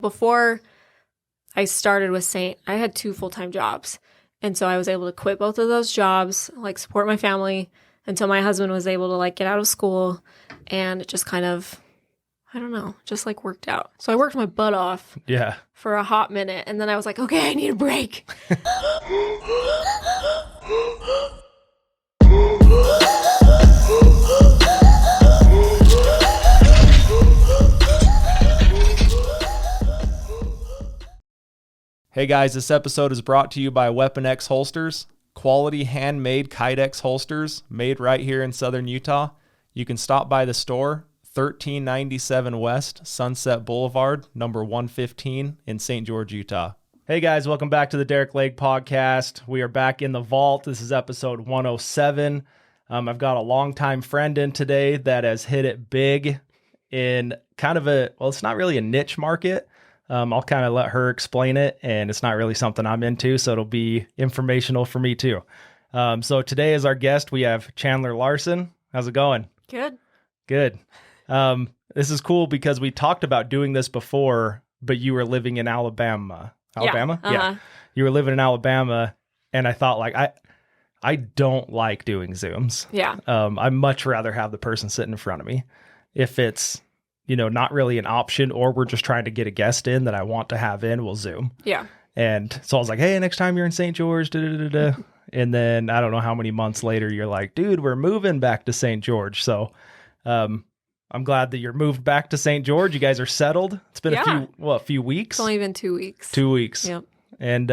Before I started with Saint, I had 2 full-time jobs. And so I was able to quit both of those jobs, like support my family until my husband was able to like get out of school, and it just kind of, I don't know, just like worked out. So I worked my butt off for a hot minute, and then I was like, okay, I need a break. Hey guys, this episode is brought to you by Weapon X Holsters, quality handmade Kydex holsters made right here in Southern Utah. You can stop by the store, 1397 West Sunset Boulevard, number 115 in St. George, Utah. Hey guys, welcome back to the Derek Lake Podcast. We are back in the vault. This is episode 107. I've got a longtime friend in today that has hit it big in kind of it's not really a niche market. I'll kind of let her explain it, and it's not really something I'm into, so it'll be informational for me too. So today as our guest, we have Chandler Larsen. How's it going? Good. This is cool because we talked about doing this before, but you were living in Alabama. Alabama? Yeah. Yeah. You were living in Alabama, and I thought like, I don't like doing Zooms. Yeah. I'd much rather have the person sitting in front of me. If it's not really an option, or we're just trying to get a guest in that I want to have in, we'll Zoom. Yeah. And so I was like, hey, next time you're in St. George, And then I don't know how many months later, you're like, dude, we're moving back to St. George. So I'm glad that you're moved back to St. George. You guys are settled. It's been a few weeks? It's only been 2 weeks. 2 weeks. Yep. And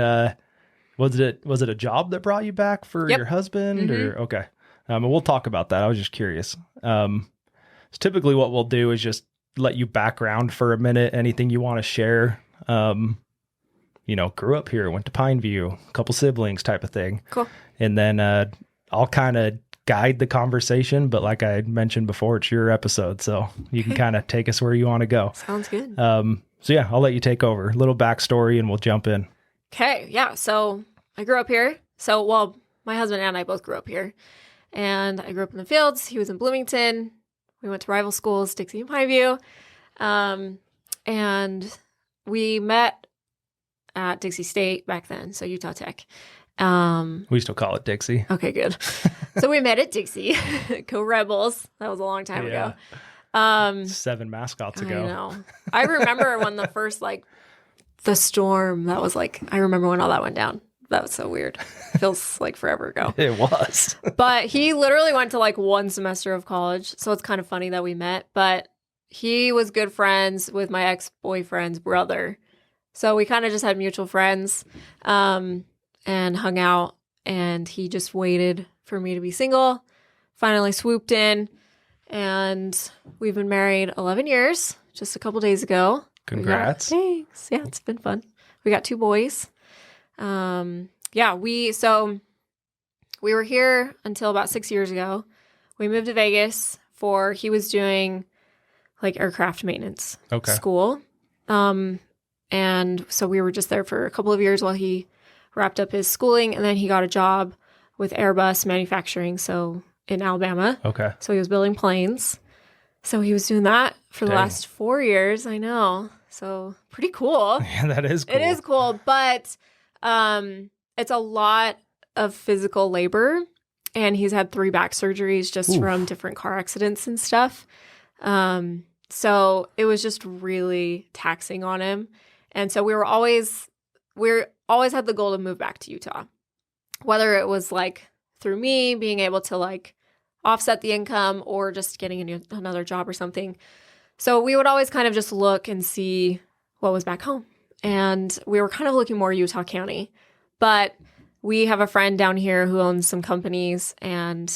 was it a job that brought you back for your husband? Mm-hmm. Or okay. And we'll talk about that. I was just curious. So typically what we'll do is just let you background for a minute, anything you want to share. Grew up here, went to Pineview, a couple siblings type of thing. Cool. And then I'll kind of guide the conversation, but like I mentioned before, it's your episode, so you can kind of take us where you want to go. Sounds good. So yeah, I'll let you take over. A little backstory and we'll jump in. Okay. Yeah. So I grew up here. My husband and I both grew up here, and I grew up in the fields. He was in Bloomington. We went to rival schools, Dixie and Pineview. And we met at Dixie State back then, so Utah Tech. We still call it Dixie. Okay, good. So we met at Dixie. Go Rebels. That was a long time ago. 7 mascots ago. I know. I remember when the first, the storm, I remember when all that went down. That was so weird. Feels like forever ago. It was. But he literally went to 1 semester of college. So it's kind of funny that we met. But he was good friends with my ex-boyfriend's brother. So we kind of just had mutual friends and hung out. And he just waited for me to be single. Finally swooped in. And we've been married 11 years, just a couple days ago. Congrats. Thanks. Yeah, it's been fun. We got 2 boys. We were here until about 6 years ago. We moved to Vegas he was doing aircraft maintenance school. And so we were just there for a couple of years while he wrapped up his schooling, and then he got a job with Airbus manufacturing. So in Alabama. Okay. So he was building planes. So he was doing that for the last 4 years. I know. So pretty cool. Yeah, that is cool. It is cool, but it's a lot of physical labor, and he's had 3 back surgeries just from different car accidents and stuff. So it was just really taxing on him. And so we always had the goal to move back to Utah, whether it was through me being able to offset the income or just getting another job or something. So we would always kind of just look and see what was back home. And we were kind of looking more Utah County. But we have a friend down here who owns some companies, and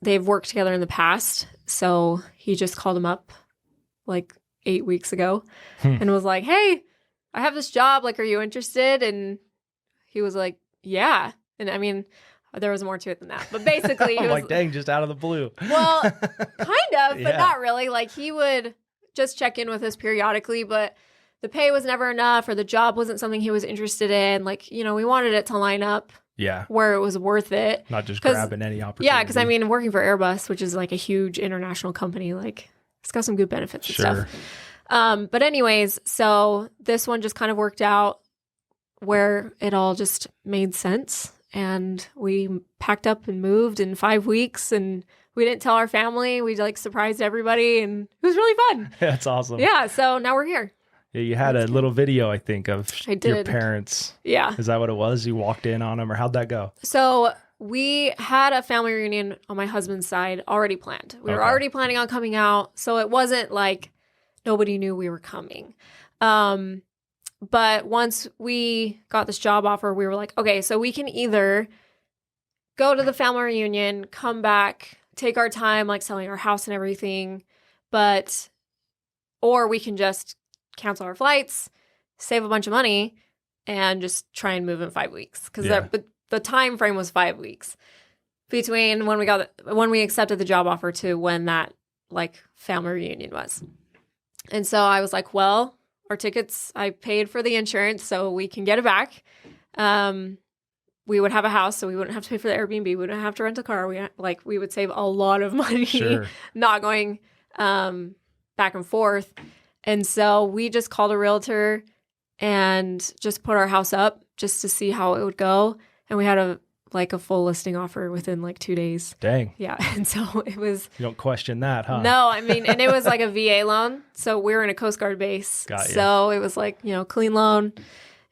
they've worked together in the past. So he just called him up 8 weeks ago and was like, hey, I have this job. Are you interested? And he was like, yeah. And I mean, there was more to it than that. But basically, he was dang, just out of the blue. Well, kind of, but not really. He would just check in with us periodically, but the pay was never enough, or the job wasn't something he was interested in. We wanted it to line up where it was worth it. Not just grabbing any opportunity. Yeah, because working for Airbus, which is a huge international company, it's got some good benefits and stuff. But anyways, so this one just kind of worked out where it all just made sense. And we packed up and moved in 5 weeks, and we didn't tell our family. We like surprised everybody, and it was really fun. That's awesome. Yeah. So now we're here. Yeah, you had a little video, I think, of your parents. Yeah. Is that what it was? You walked in on them, or how'd that go? So we had a family reunion on my husband's side already planned. We were already planning on coming out. So it wasn't like nobody knew we were coming. But once we got this job offer, we were like, okay, so we can either go to the family reunion, come back, take our time, like selling our house and everything, or we can just cancel our flights, save a bunch of money, and just try and move in 5 weeks. Because the time frame was 5 weeks between when we accepted the job offer to when that like family reunion was. And so I was like, well, our tickets, I paid for the insurance, so we can get it back. We would have a house, so we wouldn't have to pay for the Airbnb. We wouldn't have to rent a car. We would save a lot of money not going back and forth. And so we just called a realtor and just put our house up just to see how it would go. And we had a full listing offer within like 2 days. Dang. Yeah. And so it was... You don't question that, huh? No, I mean, and it was like a VA loan. So we were in a Coast Guard base. Got you. So it was like, clean loan,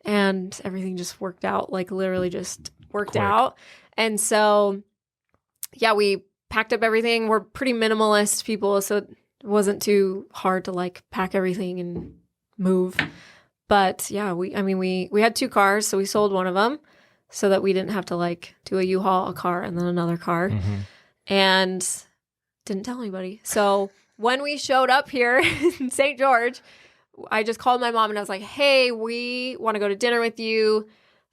and everything just worked out, like literally just worked out. And so, yeah, we packed up everything. We're pretty minimalist people, so it wasn't too hard to like pack everything and move. But yeah, we had 2 cars, so we sold one of them, so that we didn't have to like do a U-Haul, a car, and then another car. Mm-hmm. And didn't tell anybody. So when we showed up here in St. George, I just called my mom and I was like, hey, we want to go to dinner with you.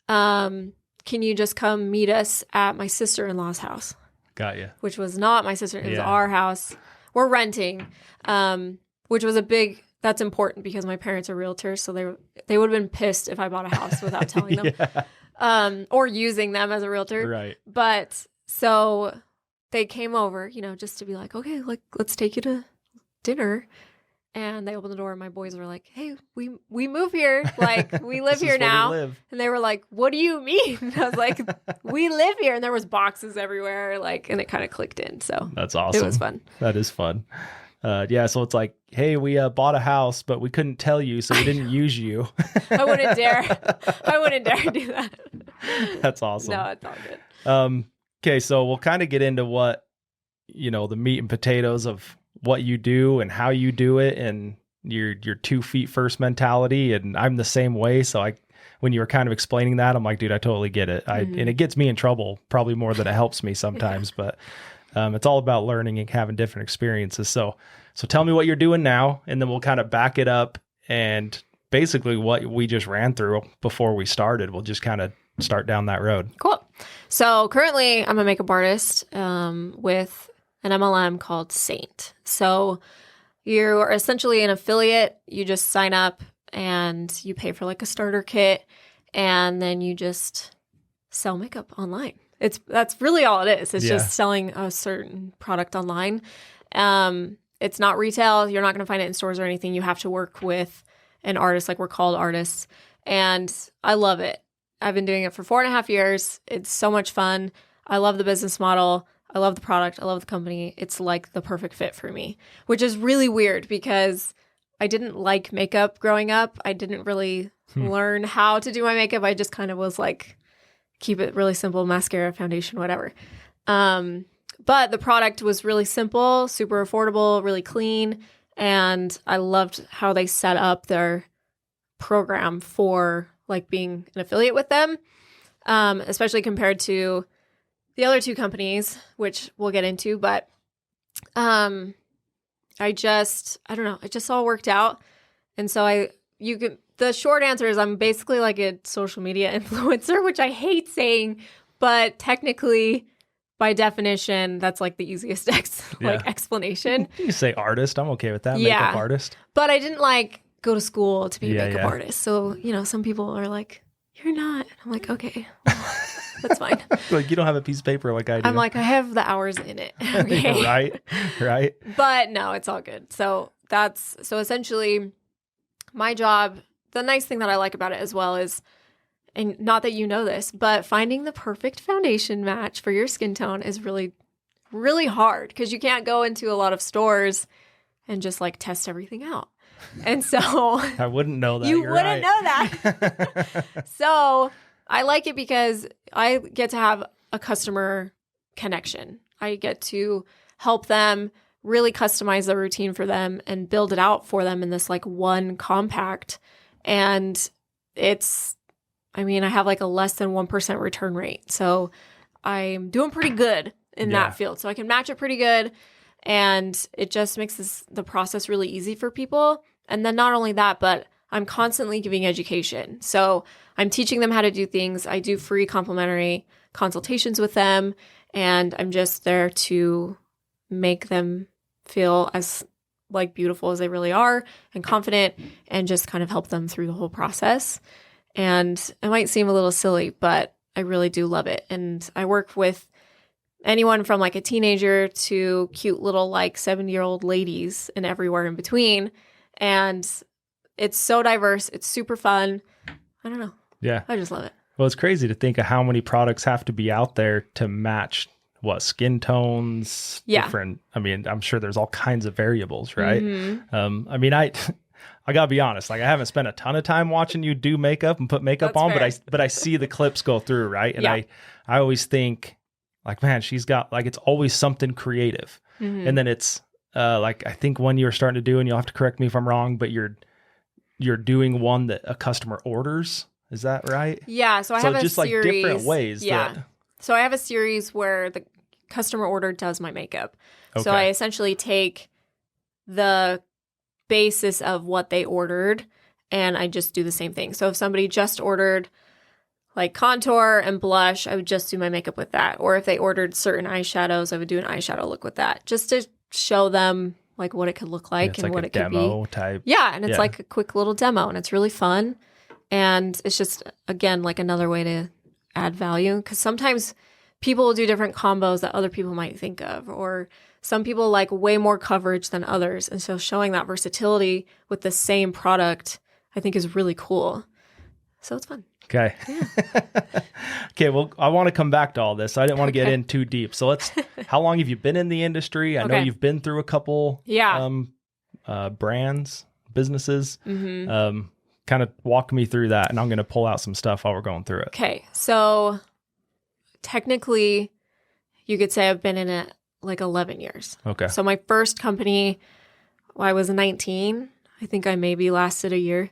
Can you just come meet us at my sister-in-law's house? Got you. Which was not my sister. It was our house. We're renting, which was that's important because my parents are realtors. So they would have been pissed if I bought a house without telling them. Or using them as a realtor. Right. But so they came over, just to be like, okay, like, let's take you to dinner. And they opened the door and my boys were like, hey, we move here. Like, we live here now. And they were like, what do you mean? And I was like, we live here. And there was boxes everywhere. Like, and it kind of clicked in. So that's awesome. It was fun. That is fun. So it's like, hey, we bought a house, but we couldn't tell you, so we didn't use you. I wouldn't dare do that. That's awesome. No, it's all good. Okay, so we'll kind of get into what, the meat and potatoes of what you do and how you do it and your 2 feet first mentality. And I'm the same way. So when you were kind of explaining that, I'm like, dude, I totally get it. And it gets me in trouble probably more than it helps me sometimes, but it's all about learning and having different experiences. So tell me what you're doing now, and then we'll kind of back it up, and basically what we just ran through before we started. We'll just kind of start down that road. Cool. So currently I'm a makeup artist with an MLM called Saint. So you're essentially an affiliate. You just sign up and you pay for like a starter kit, and then you just sell makeup online. That's really all it is. It's just selling a certain product online. It's not retail. You're not going to find it in stores or anything. You have to work with an artist. Like, we're called artists, and I love it. I've been doing it for 4.5 years. It's so much fun. I love the business model. I love the product. I love the company. It's like the perfect fit for me, which is really weird because I didn't like makeup growing up. I didn't really learn how to do my makeup. I just kind of was like, keep it really simple, mascara, foundation, whatever. But the product was really simple, super affordable, really clean. And I loved how they set up their program for like being an affiliate with them, especially compared to the other 2 companies, which we'll get into. But I don't know, it just all worked out. And so the short answer is I'm basically like a social media influencer, which I hate saying, but technically, by definition, that's like the easiest explanation. You say artist. I'm okay with that. Makeup artist. But I didn't like go to school to be a makeup artist. So, some people are like, you're not. I'm like, okay. That's fine. Like you don't have a piece of paper like I do. I'm like, I have the hours in it. Okay. Right. But no, it's all good. So essentially my job, the nice thing that I like about it as well is, and not that you know this, but finding the perfect foundation match for your skin tone is really, really hard because you can't go into a lot of stores and just like test everything out. And so I wouldn't know that. You You're wouldn't right. know that. So I like it because I get to have a customer connection. I get to help them really customize the routine for them and build it out for them in this like one compact. And I have like a less than 1% return rate. So I'm doing pretty good in that field. So I can match it pretty good. And it just makes the process really easy for people. And then not only that, but I'm constantly giving education. So I'm teaching them how to do things. I do free complimentary consultations with them. And I'm just there to make them feel as like beautiful as they really are and confident and just kind of help them through the whole process. And it might seem a little silly, but I really do love it. And I work with anyone from like a teenager to cute little like 70-year-old ladies and everywhere in between. And it's so diverse. It's super fun. I don't know. Yeah. I just love it. Well, it's crazy to think of how many products have to be out there to match skin tones, different. I mean, I'm sure there's all kinds of variables, right? Mm-hmm. I gotta be honest. Like I haven't spent a ton of time watching you do makeup and put makeup That's on, fair. but I see the clips go through, right? And I always think like, man, she's got like, it's always something creative. Mm-hmm. And then it's like, I think one you were starting to do, and you'll have to correct me if I'm wrong, but you're doing one that a customer orders. Is that right? Yeah. So I have a just series. Like different ways. Yeah. So I have a series where the customer order does my makeup. Okay. So I essentially take the basis of what they ordered and I just do the same thing. So if somebody just ordered like contour and blush, I would just do my makeup with that. Or if they ordered certain eyeshadows, I would do an eyeshadow look with that just to show them like what it could look like and what it could be. Demo type. Yeah. And it's like a quick little demo and it's really fun. And it's just, again, like another way to add value because sometimes people will do different combos that other people might think of, or some people like way more coverage than others. And so showing that versatility with the same product, I think is really cool. So it's fun. Okay. Yeah. Okay. Well, I want to come back to all this. I didn't want to get in too deep. So how long have you been in the industry? I know you've been through a couple brands, businesses. Mm-hmm. Kind of walk me through that, and I'm going to pull out some stuff while we're going through it. Okay. So technically, you could say I've been in it like 11 years. Okay. So my first company, I was 19. I think I maybe lasted a year.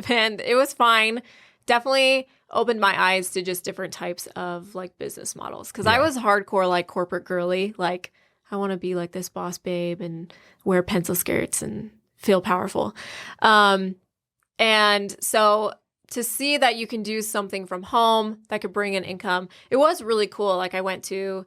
And it was fine. Definitely opened my eyes to just different types of like business models. Because I was hardcore like corporate girly. Like I want to be like this boss babe and wear pencil skirts and feel powerful. And so to see that you can do something from home that could bring in income, it was really cool. Like I went to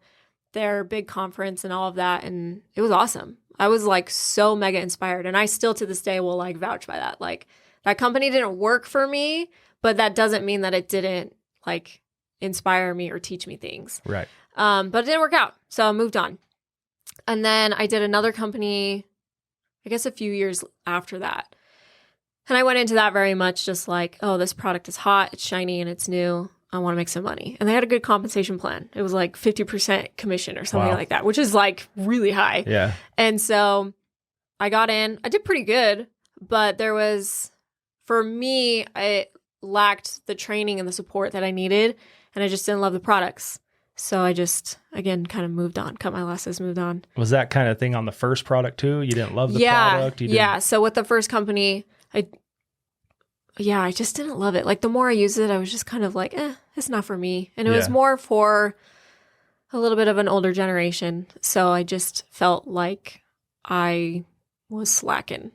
their big conference and all of that, and it was awesome. I was like so mega inspired. And I still to this day will like vouch by that. Like that company didn't work for me, but that doesn't mean that it didn't like inspire me or teach me things. Right. But it didn't work out. So I moved on. And then I did another company, I guess a few years after that. And I went into that very much just like, oh, this product is hot, it's shiny, and it's new. I want to make some money. And they had a good compensation plan. It was like 50% commission or something like that, which is like really high. Yeah. And so I got in. I did pretty good, but for me, I lacked the training and the support that I needed, and I just didn't love the products. So I just, again, kind of moved on, cut my losses, moved on. Was that kind of thing on the first product too? You didn't love the product? Yeah. So with the first company, I just didn't love it. Like the more I used it, I was just kind of like, it's not for me. And it was more for a little bit of an older generation. So I just felt like I was slacking.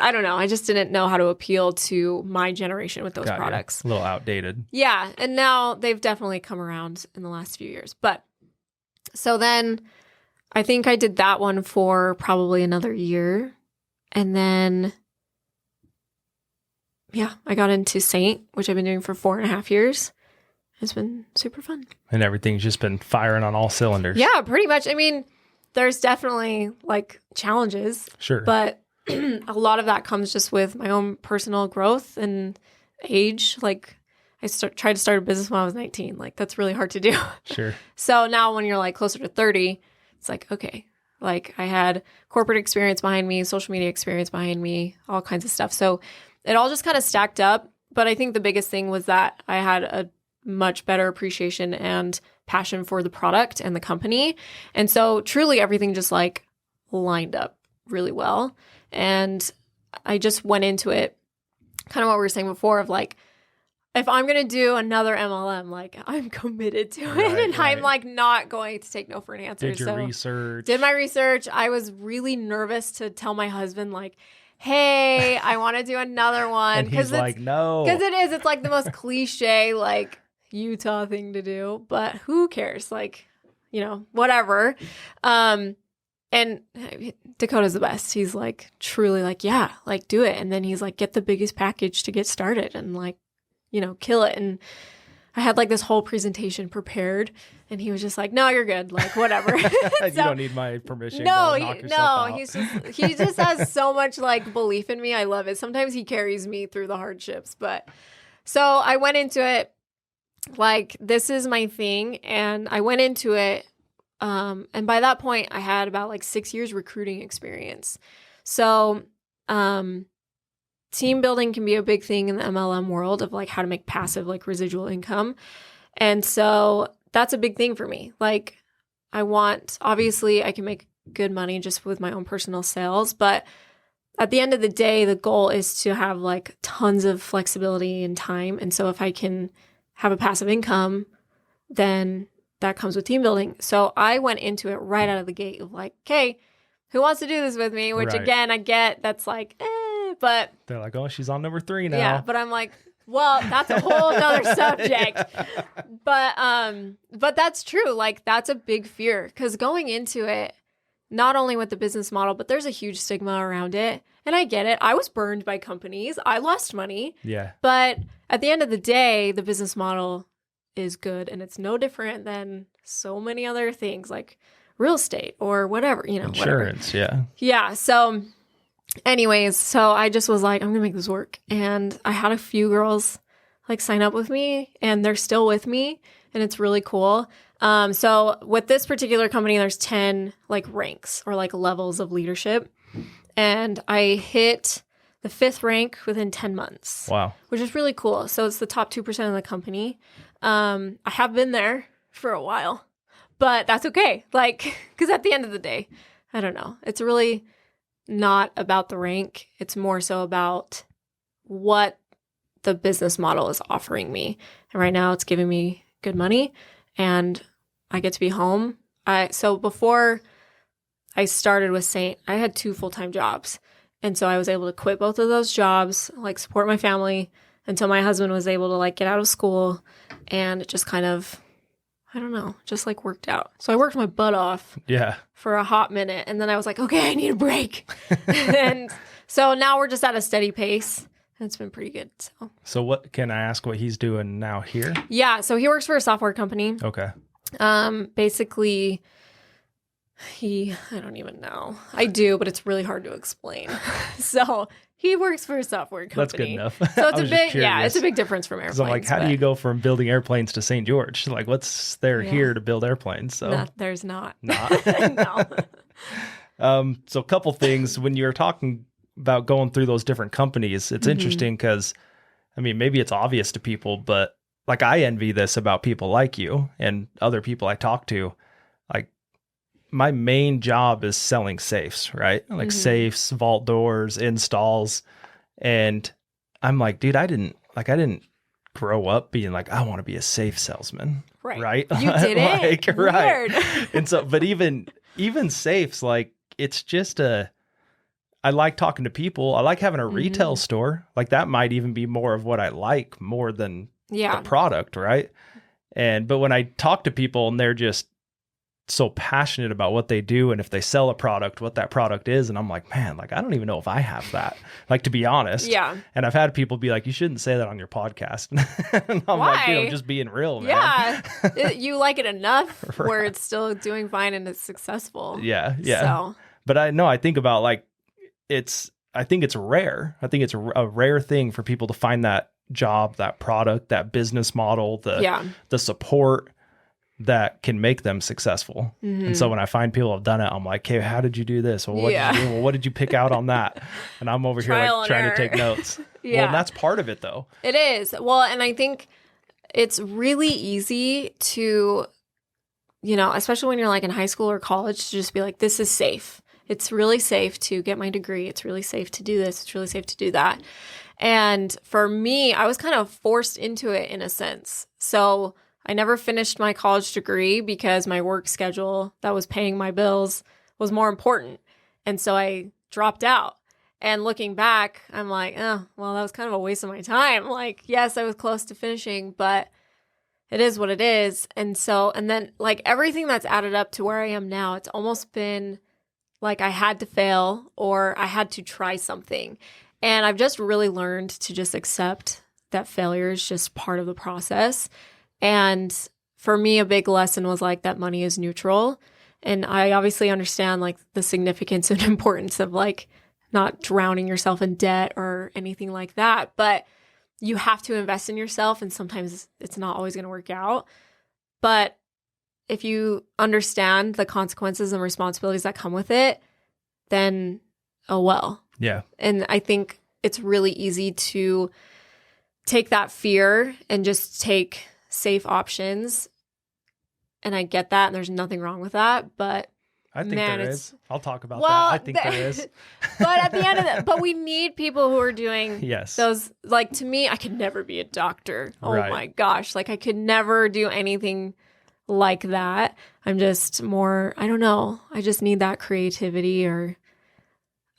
I don't know. I just didn't know how to appeal to my generation with those products. A little outdated. Yeah. And now they've definitely come around in the last few years. But so then I think I did that one for probably another year. And then I got into Saint, which I've been doing for 4.5 years. it's been super fun. And everything's just been firing on all cylinders. Yeah, pretty much. I mean, there's definitely like challenges. Sure. But a lot of that comes just with my own personal growth and age. Like tried to start a business when I was 19. Like that's really hard to do. Sure. So now when you're like closer to 30, it's like, okay, like I had corporate experience behind me, social media experience behind me, all kinds of stuff. So it all just kind of stacked up. But I think the biggest thing was that I had a much better appreciation and passion for the product and the company. And so truly everything just like lined up really well. And I just went into it kind of what we were saying before of like, if I'm going to do another MLM, like I'm committed to it and I'm like not going to take no for an answer. Did your research. Did my research. I was really nervous to tell my husband like, hey, I want to do another one. And he's like, no. Because it's like the most cliche like Utah thing to do, but who cares? Like, whatever. And Dakota's the best. He's like truly like, yeah, like do it. And then he's like, get the biggest package to get started and like, kill it. And I had like this whole presentation prepared and he was just like, no, you're good. Like, whatever. You don't need my permission. No, he just has so much like belief in me. I love it. Sometimes he carries me through the hardships, but so I went into it like, this is my thing. And I went into it. And by that point I had about like 6 years recruiting experience. So, team building can be a big thing in the MLM world of like how to make passive like residual income. And so that's a big thing for me. Like obviously I can make good money just with my own personal sales, but at the end of the day, the goal is to have like tons of flexibility and time. And so if I can have a passive income, then that comes with team building. So I went into it right out of the gate of like, okay, who wants to do this with me? Which again, I get that's like, but they're like, oh, she's on number 3 now. Yeah, but I'm like, well, that's a whole nother subject. But that's true. Like that's a big fear because going into it, not only with the business model, but there's a huge stigma around it. And I get it. I was burned by companies. I lost money. Yeah. But at the end of the day, the business model is good and it's no different than so many other things like real estate or whatever, insurance. Whatever. Yeah. Yeah. So anyways, so I just was like, I'm going to make this work. And I had a few girls like sign up with me and they're still with me and it's really cool. So with this particular company, there's 10 like ranks or like levels of leadership. And I hit the 5th rank within 10 months. Wow. Which is really cool. So it's the top 2% of the company. I have been there for a while, but that's okay. Like, because at the end of the day, I don't know. It's really not about the rank. It's more so about what the business model is offering me. And right now it's giving me good money and I get to be home. So before I started with Saint, I had 2 full-time jobs. And so I was able to quit both of those jobs, like support my family until my husband was able to like get out of school. And it just kind of, I don't know, just like worked out. So I worked my butt off for a hot minute. And then I was like, okay, I need a break. And so now we're just at a steady pace. And it's been pretty good. So what can I ask what he's doing now here? Yeah. So he works for a software company. Okay. Basically, I don't even know. I do, but it's really hard to explain. So he works for a software company. That's good enough. So it's it's a big difference from airplanes. So I'm like, how do you go from building airplanes to St. George? Like, what's there here to build airplanes? So no, there's not. No. So a couple things when you're talking about going through those different companies, it's interesting because, I mean, maybe it's obvious to people, but like I envy this about people like you and other people I talk to. Like, my main job is selling safes, right? Like safes, vault doors, installs. And I'm like, dude, I didn't grow up being like, I want to be a safe salesman. Right. You did it. Like, right. And so, but even safes, like it's just I like talking to people. I like having a retail store. Like that might even be more of what I like more than the product. Right. But when I talk to people and they're just so passionate about what they do. And if they sell a product, what that product is. And I'm like, man, like, I don't even know if I have that, like, to be honest. Yeah. And I've had people be like, you shouldn't say that on your podcast. And I'm Why? like, I'm just being real, man. Yeah. You like it enough where it's still doing fine and it's successful. Yeah. Yeah. So. But I think about like, I think it's rare. I think it's a rare thing for people to find that job, that product, that business model, the support that can make them successful. Mm-hmm. And so when I find people have done it, I'm like, hey, how did you do this? Well, what did you do? Well, what did you pick out on that? And I'm over here like trying to take notes. Yeah. Well, and that's part of it though. It is. Well, and I think it's really easy to, especially when you're like in high school or college, to just be like, this is safe. It's really safe to get my degree. It's really safe to do this. It's really safe to do that. And for me, I was kind of forced into it in a sense. So I never finished my college degree because my work schedule that was paying my bills was more important. And so I dropped out. And looking back, I'm like, oh, well, that was kind of a waste of my time. Like, yes, I was close to finishing, but it is what it is. And then like everything that's added up to where I am now, it's almost been like I had to fail or I had to try something. And I've just really learned to just accept that failure is just part of the process. And for me, a big lesson was like that money is neutral. And I obviously understand like the significance and importance of like not drowning yourself in debt or anything like that. But you have to invest in yourself. And sometimes it's not always going to work out. But if you understand the consequences and responsibilities that come with it, then oh well. Yeah. And I think it's really easy to take that fear and just take safe options. And I get that. And there's nothing wrong with that. But I think there is. I'll talk about that. I think there is. But at the end of it, but we need people who are doing those. Like, to me, I could never be a doctor. Oh my gosh. Like, I could never do anything like that. I'm just more, I don't know. I just need that creativity, or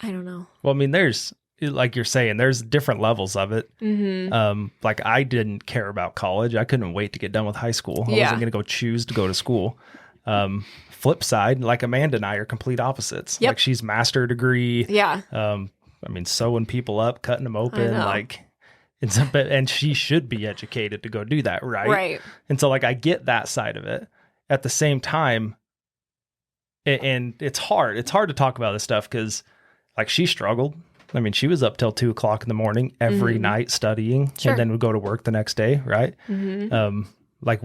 I don't know. Well, I mean, there's, like you're saying, there's different levels of it. Mm-hmm. Like I didn't care about college. I couldn't wait to get done with high school. I wasn't going to go choose to go to school. Flip side, like Amanda and I are complete opposites. Yep. Like she's master degree. Yeah. I mean, sewing people up, cutting them open, like, and she should be educated to go do that. Right. Right. And so like, I get that side of it. At the same time, and it's hard to talk about this stuff because like she struggled. I mean, she was up till 2:00 in the morning every night studying, and then would go to work the next day. Right. Mm-hmm. Like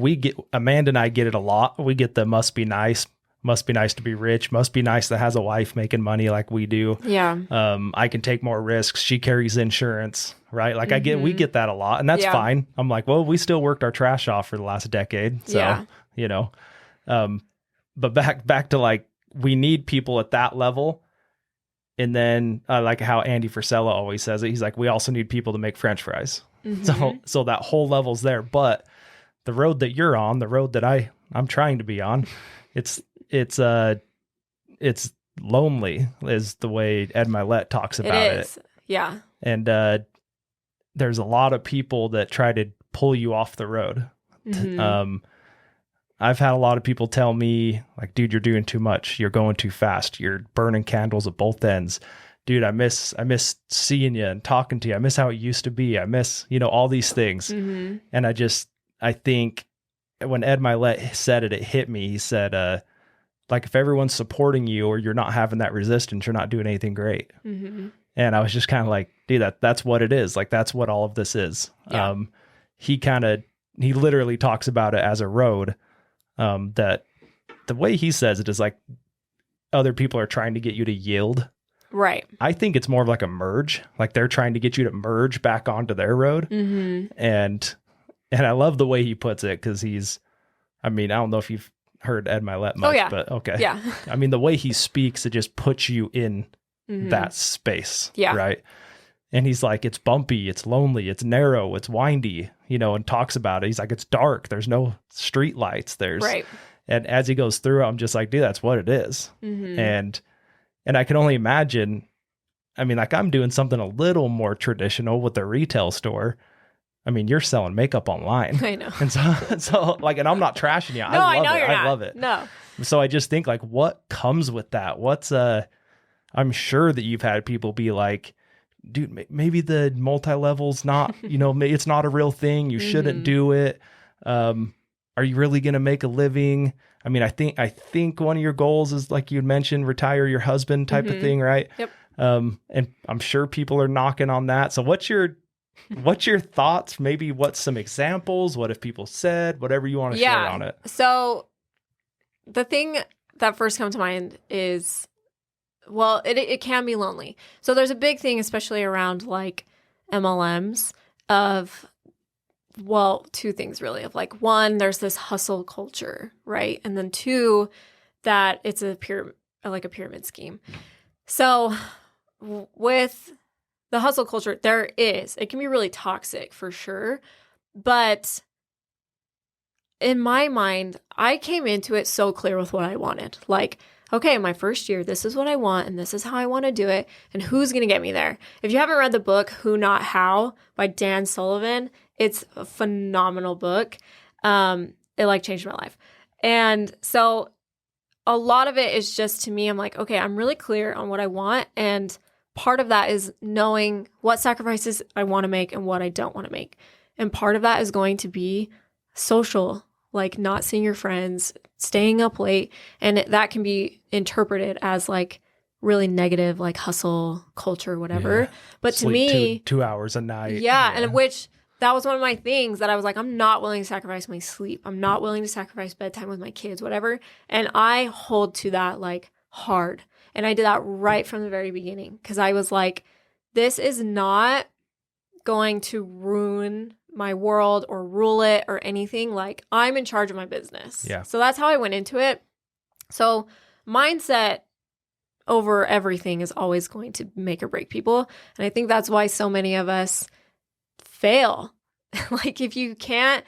Amanda and I get it a lot. We get the must be nice to be rich, must be nice that has a wife making money like we do. Yeah. I can take more risks. She carries insurance, right? Like we get that a lot, and that's fine. I'm like, well, we still worked our trash off for the last decade. So, but back to like, we need people at that level. And then like how Andy Frisella always says it, he's like, we also need people to make French fries. Mm-hmm. So that whole level's there, but the road that you're on, the road that I'm trying to be on, it's lonely is the way Ed Milet talks about it. Yeah. And there's a lot of people that try to pull you off the road. Mm-hmm. I've had a lot of people tell me like, dude, you're doing too much. You're going too fast. You're burning candles at both ends. Dude, I miss seeing you and talking to you. I miss how it used to be. I miss, all these things. Mm-hmm. And I think when Ed Milet said it hit me. He said, like if everyone's supporting you or you're not having that resistance, you're not doing anything great. Mm-hmm. And I was just kind of like, dude, that's what it is. Like, that's what all of this is. Yeah. He literally talks about it as a road, that the way he says it is like other people are trying to get you to yield. Right. I think it's more of like a merge. Like they're trying to get you to merge back onto their road. Mm-hmm. And I love the way he puts it. Cause I don't know if you've heard Ed Milet much, but okay. Yeah. I mean, the way he speaks, it just puts you in that space. Yeah. Right. And he's like, it's bumpy, it's lonely, it's narrow, it's windy, and talks about it. He's like, it's dark. There's no street lights. Right. And as he goes through, I'm just like, dude, that's what it is. Mm-hmm. And I can only imagine, I mean, like I'm doing something a little more traditional with the retail store. I mean, you're selling makeup online. I know. And so like, and I'm not trashing you. No, I know it. you're not. I love it. No. So I just think like, what comes with that? I'm sure that you've had people be like, dude, maybe the multi-level's not, it's not a real thing. You shouldn't do it. Are you really going to make a living? I mean, I think one of your goals is, like you mentioned, retire your husband type of thing, right? Yep. And I'm sure people are knocking on that. So what's your thoughts? Maybe what's some examples? What have people said? Whatever you want to share on it. So the thing that first comes to mind is, well, it can be lonely. So there's a big thing, especially around like MLMs of, well, two things really, of like, one, there's this hustle culture, right? And then two, that it's a pyramid scheme. So with the hustle culture, it can be really toxic for sure. But in my mind, I came into it so clear with what I wanted. Like, okay, my first year, this is what I want, and this is how I want to do it, and who's going to get me there? If you haven't read the book, Who Not How by Dan Sullivan, it's a phenomenal book. It like changed my life. And so a lot of it is just, to me, I'm like, okay, I'm really clear on what I want. And part of that is knowing what sacrifices I want to make and what I don't want to make. And part of that is going to be social, like not seeing your friends, staying up late. And that can be interpreted as like really negative, like hustle culture, whatever. Yeah. But Sleep to me, 2 hours a night. Yeah. And which that was one of my things that I was like, I'm not willing to sacrifice my sleep. I'm not willing to sacrifice bedtime with my kids, whatever. And I hold to that like hard. And I did that right from the very beginning because I was like, this is not going to ruin my world or rule it or anything. Like, I'm in charge of my business. Yeah. So that's how I went into it. So mindset over everything is always going to make or break people. And I think that's why so many of us fail. Like, if you can't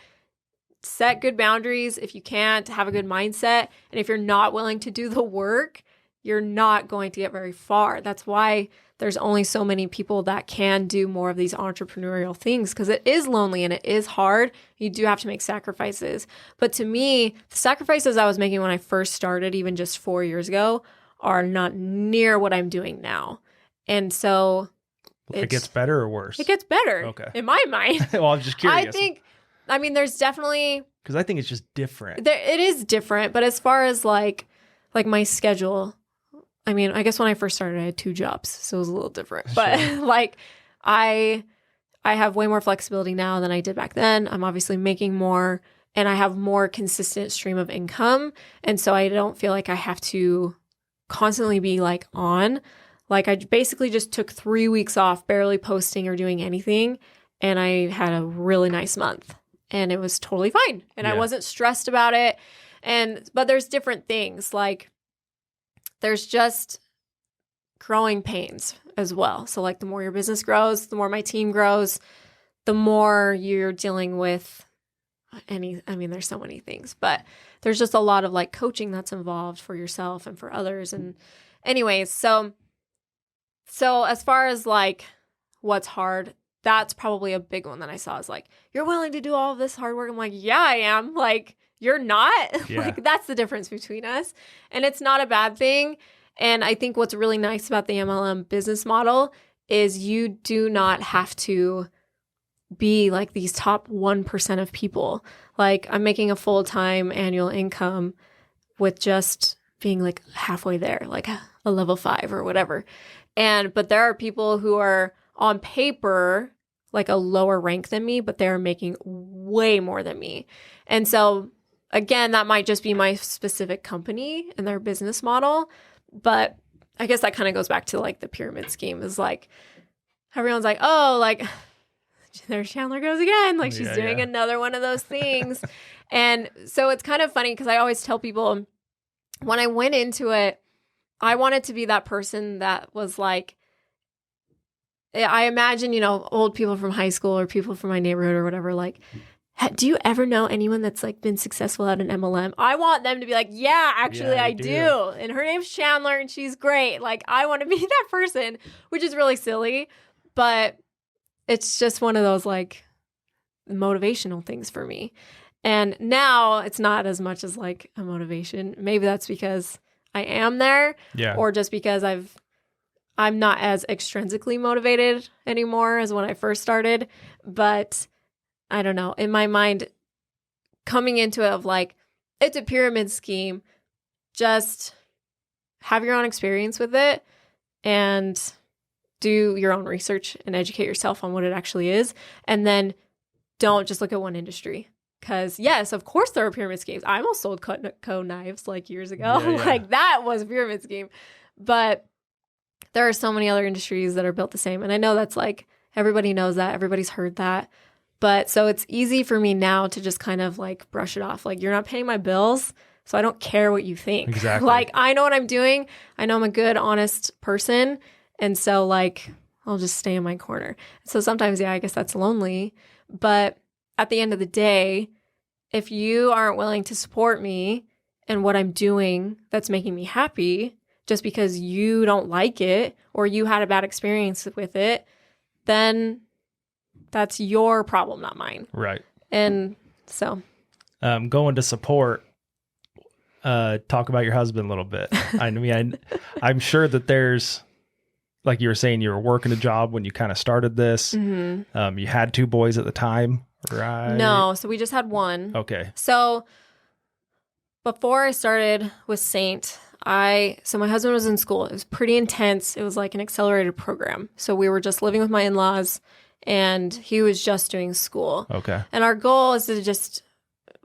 set good boundaries, if you can't have a good mindset, and if you're not willing to do the work, you're not going to get very far. That's why there's only so many people that can do more of these entrepreneurial things, because it is lonely and it is hard. You do have to make sacrifices. But to me, the sacrifices I was making when I first started, even just 4 years ago, are not near what I'm doing now. And so it gets better or worse? It gets better. Okay. In my mind. Well, I'm just curious. There's definitely... Because I think it's just different. It is different. But as far as like my schedule... I guess when I first started, I had 2 jobs, so it was a little different. But like, I have way more flexibility now than I did back then. I'm obviously making more, and I have more consistent stream of income, and so I don't feel like I have to constantly be like on. Like, I basically just took 3 weeks off, barely posting or doing anything, and I had a really nice month, and it was totally fine, and I wasn't stressed about it. But there's different things like. There's just growing pains as well. So like the more your business grows, the more my team grows, the more you're dealing with there's so many things, but there's just a lot of like coaching that's involved for yourself and for others. And anyways, so as far as like what's hard, that's probably a big one that I saw is like, you're willing to do all of this hard work. I'm like, yeah, I am. Like, you're not. Yeah. Like, that's the difference between us. And it's not a bad thing. And I think what's really nice about the MLM business model is you do not have to be like these top 1% of people. Like, I'm making a full-time annual income with just being like halfway there, like a level 5 or whatever. But there are people who are on paper like a lower rank than me, but they're making way more than me. And so again, that might just be my specific company and their business model. But I guess that kind of goes back to like the pyramid scheme is like, everyone's like, oh, like there Chandler goes again. Like she's doing another one of those things. And so it's kind of funny because I always tell people when I went into it, I wanted to be that person that was like, I imagine, old people from high school or people from my neighborhood or whatever, like, do you ever know anyone that's like been successful at an MLM? I want them to be like, yeah, actually I do. And her name's Chandler and she's great. Like, I want to be that person, which is really silly, but it's just one of those like motivational things for me. And now it's not as much as like a motivation. Maybe that's because I am there, or just because I'm not as extrinsically motivated anymore as when I first started. But I don't know. In my mind, coming into it of like, it's a pyramid scheme, just have your own experience with it and do your own research and educate yourself on what it actually is. And then don't just look at one industry. Because, yes, of course there are pyramid schemes. I almost sold Cutco knives like years ago. Like that was a pyramid scheme. But there are so many other industries that are built the same. And I know that's like, everybody knows that. Everybody's heard that. But so it's easy for me now to just kind of like brush it off. Like, you're not paying my bills, so I don't care what you think. Exactly. Like, I know what I'm doing. I know I'm a good, honest person. And so like, I'll just stay in my corner. So sometimes, I guess that's lonely. But at the end of the day, if you aren't willing to support me and what I'm doing that's making me happy, just because you don't like it or you had a bad experience with it, then that's your problem, not mine. Right. And so going to support, talk about your husband a little bit. I mean, I'm sure that there's, like you were saying, you were working a job when you kind of started this. Mm-hmm. You had 2 boys at the time, right? No, so we just had one. Okay. So before I started with Saint, so my husband was in school. It was pretty intense. It was like an accelerated program. So we were just living with my in-laws and he was just doing school. Okay. And our goal is to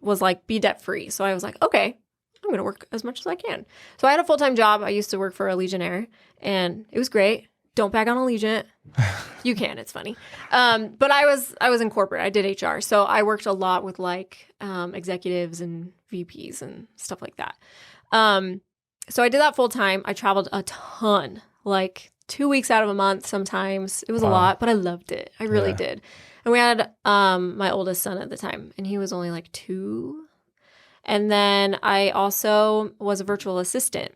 was like be debt free. So I was like, okay, I'm going to work as much as I can. So I had a full-time job. I used to work for a Legionnaire and it was great. Don't bag on Allegiant. You can, it's funny. But I was in corporate. I did HR. So I worked a lot with like executives and VPs and stuff like that. So I did that full time. I traveled a ton, like 2 weeks out of a month sometimes. It was a lot, but I loved it. I really did. And we had my oldest son at the time, and he was only like 2. And then I also was a virtual assistant.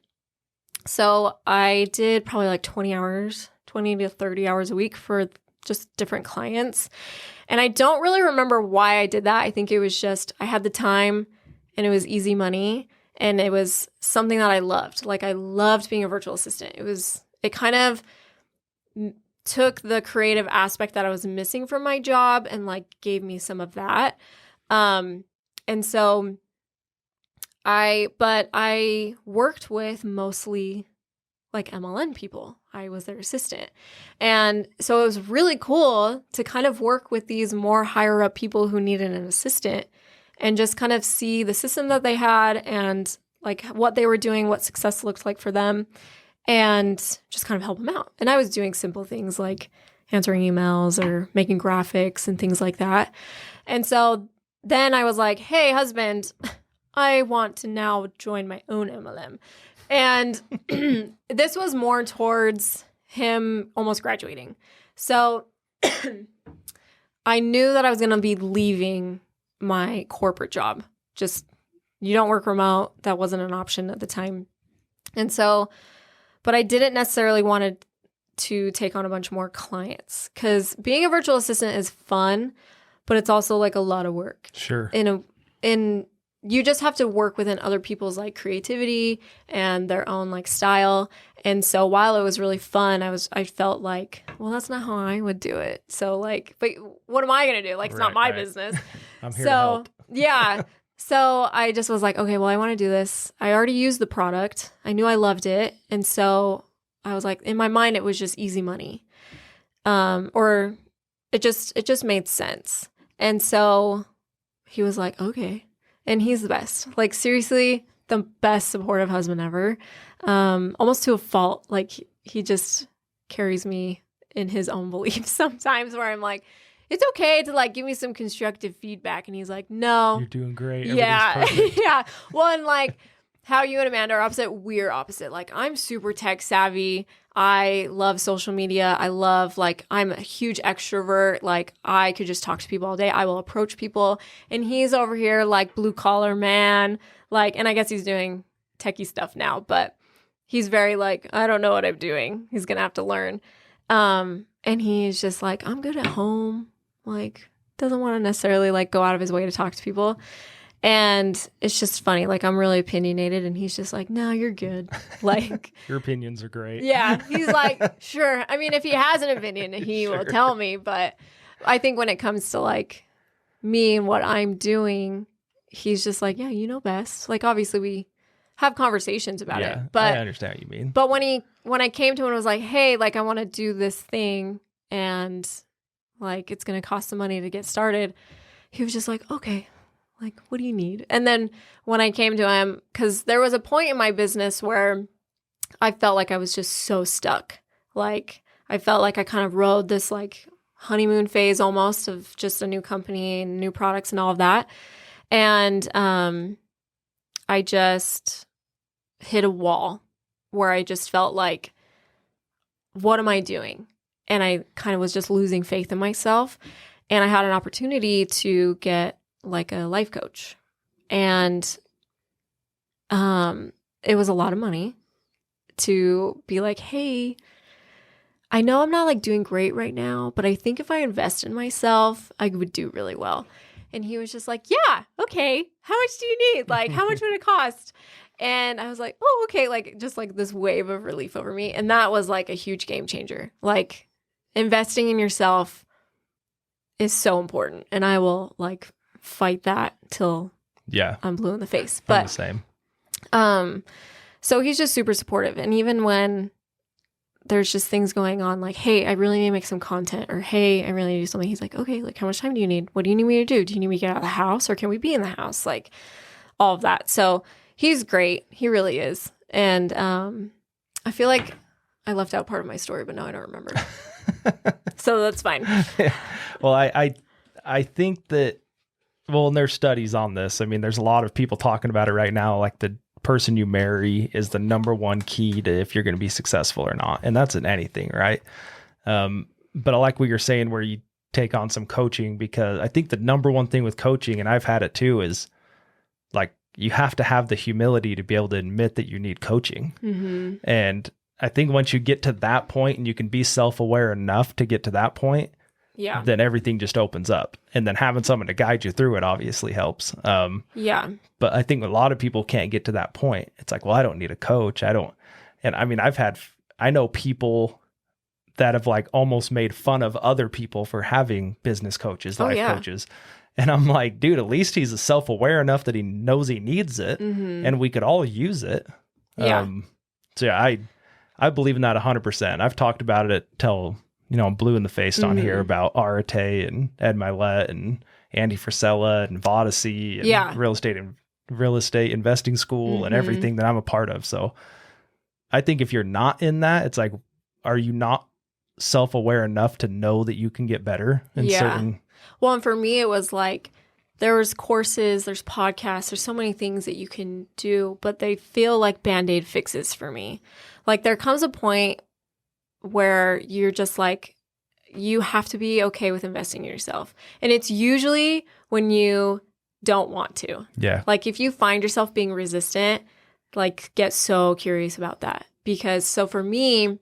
So I did probably like 20 to 30 hours a week for just different clients. And I don't really remember why I did that. I think it was just I had the time and it was easy money. And it was something that I loved. Like, I loved being a virtual assistant. It kind of took the creative aspect that I was missing from my job and like gave me some of that. And so I worked with mostly like MLM people. I was their assistant. And so it was really cool to kind of work with these more higher up people who needed an assistant and just kind of see the system that they had and like what they were doing, what success looked like for them, and just kind of help them out. And I was doing simple things like answering emails or making graphics and things like that. And so then I was like, hey, husband, I want to now join my own MLM. And this was more towards him almost graduating. So I knew that I was going to be leaving my corporate job. Just, you don't work remote. That wasn't an option at the time. And so, but I didn't necessarily want to take on a bunch more clients because being a virtual assistant is fun, but it's also like a lot of work. Sure. You just have to work within other people's like creativity and their own like style. And so while it was really fun, I felt like, well, that's not how I would do it. So like, but what am I going to do? Like, it's not my business. I'm here to help. Yeah. So I just was like, okay, well, I want to do this. I already used the product. I knew I loved it. And so I was like, in my mind, it was just easy money. Or it just made sense. And so he was like, okay. And he's the best. Like, seriously, the best supportive husband ever. Almost to a fault. Like, he just carries me in his own beliefs sometimes where I'm like, it's okay to like give me some constructive feedback. And he's like, no. You're doing great. Yeah. Yeah. Well, and like how you and Amanda are opposite, we're opposite. Like, I'm super tech savvy. I love social media. I'm a huge extrovert. Like, I could just talk to people all day. I will approach people. And he's over here like blue collar man. Like, and I guess he's doing techie stuff now, but he's very like, I don't know what I'm doing. He's going to have to learn. And he's just like, I'm good at home. Like, doesn't want to necessarily like go out of his way to talk to people. And it's just funny. Like, I'm really opinionated, and he's just like, no, you're good. Like, Your opinions are great. yeah. He's like, sure. I mean, if he has an opinion, he will tell me. But I think when it comes to like me and what I'm doing, he's just like, yeah, you know best. Like, obviously we have conversations about it. But I understand what you mean. But when I came to him and was like, hey, like, I want to do this thing, and like, it's going to cost some money to get started, he was just like, okay, like, what do you need? And then when I came to him, because there was a point in my business where I felt like I was just so stuck. Like, I felt like I kind of rode this like honeymoon phase almost of just a new company and new products and all of that. And I just hit a wall where I just felt like, what am I doing? And I kind of was just losing faith in myself. And I had an opportunity to get like a life coach. And it was a lot of money to be like, hey, I know I'm not like doing great right now, but I think if I invest in myself, I would do really well. And he was just like, yeah, okay. How much do you need? Like, how much would it cost? And I was like, oh, okay. Like, just like this wave of relief over me. And that was like a huge game changer. Like, investing in yourself is so important. And I will like fight that till I'm blue in the face. But the same. So he's just super supportive. And even when there's just things going on like, hey, I really need to make some content, or hey, I really need to do something, he's like, okay, like, how much time do you need? What do you need me to do? Do you need me to get out of the house, or can we be in the house? Like, all of that. So he's great. He really is. And I feel like I left out part of my story, but now I don't remember. So that's fine. Well, I think that, well, and there's studies on this. I mean, there's a lot of people talking about it right now. Like, the person you marry is the number one key to if you're going to be successful or not. And that's in anything, right? But I like what you're saying where you take on some coaching, because I think the number one thing with coaching, and I've had it too, is like, you have to have the humility to be able to admit that you need coaching. Mm-hmm. And I think once you get to that point and you can be self-aware enough to get to that point, then everything just opens up. And then having someone to guide you through it obviously helps. But I think a lot of people can't get to that point. It's like, well, I don't need a coach. I don't. And I mean, I know people that have like almost made fun of other people for having business coaches, life coaches. And I'm like, dude, at least he's self-aware enough that he knows he needs it, and we could all use it. So yeah, I believe in that 100%. I've talked about it till, I'm blue in the face on here about Arate and Ed Milet and Andy Frisella and Vodacy and real estate investing school and everything that I'm a part of. So I think if you're not in that, it's like, are you not self-aware enough to know that you can get better in certain... Well, and for me, it was like, there's courses, there's podcasts, there's so many things that you can do, but they feel like Band-Aid fixes for me. Like, there comes a point where you're just like, you have to be okay with investing in yourself. And it's usually when you don't want to. Yeah. Like, if you find yourself being resistant, like, get so curious about that. Because, so for me,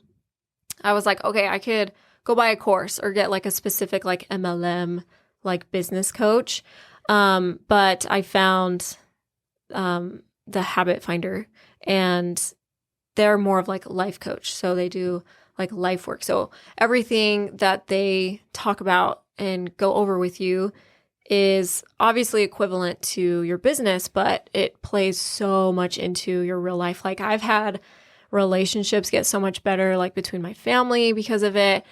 I was like, okay, I could go buy a course or get like a specific like MLM, like business coach. But I found the Habit Finder, and they're more of like a life coach. So they do like life work. So everything that they talk about and go over with you is obviously equivalent to your business, but it plays so much into your real life. Like, I've had relationships get so much better, like between my family because of it,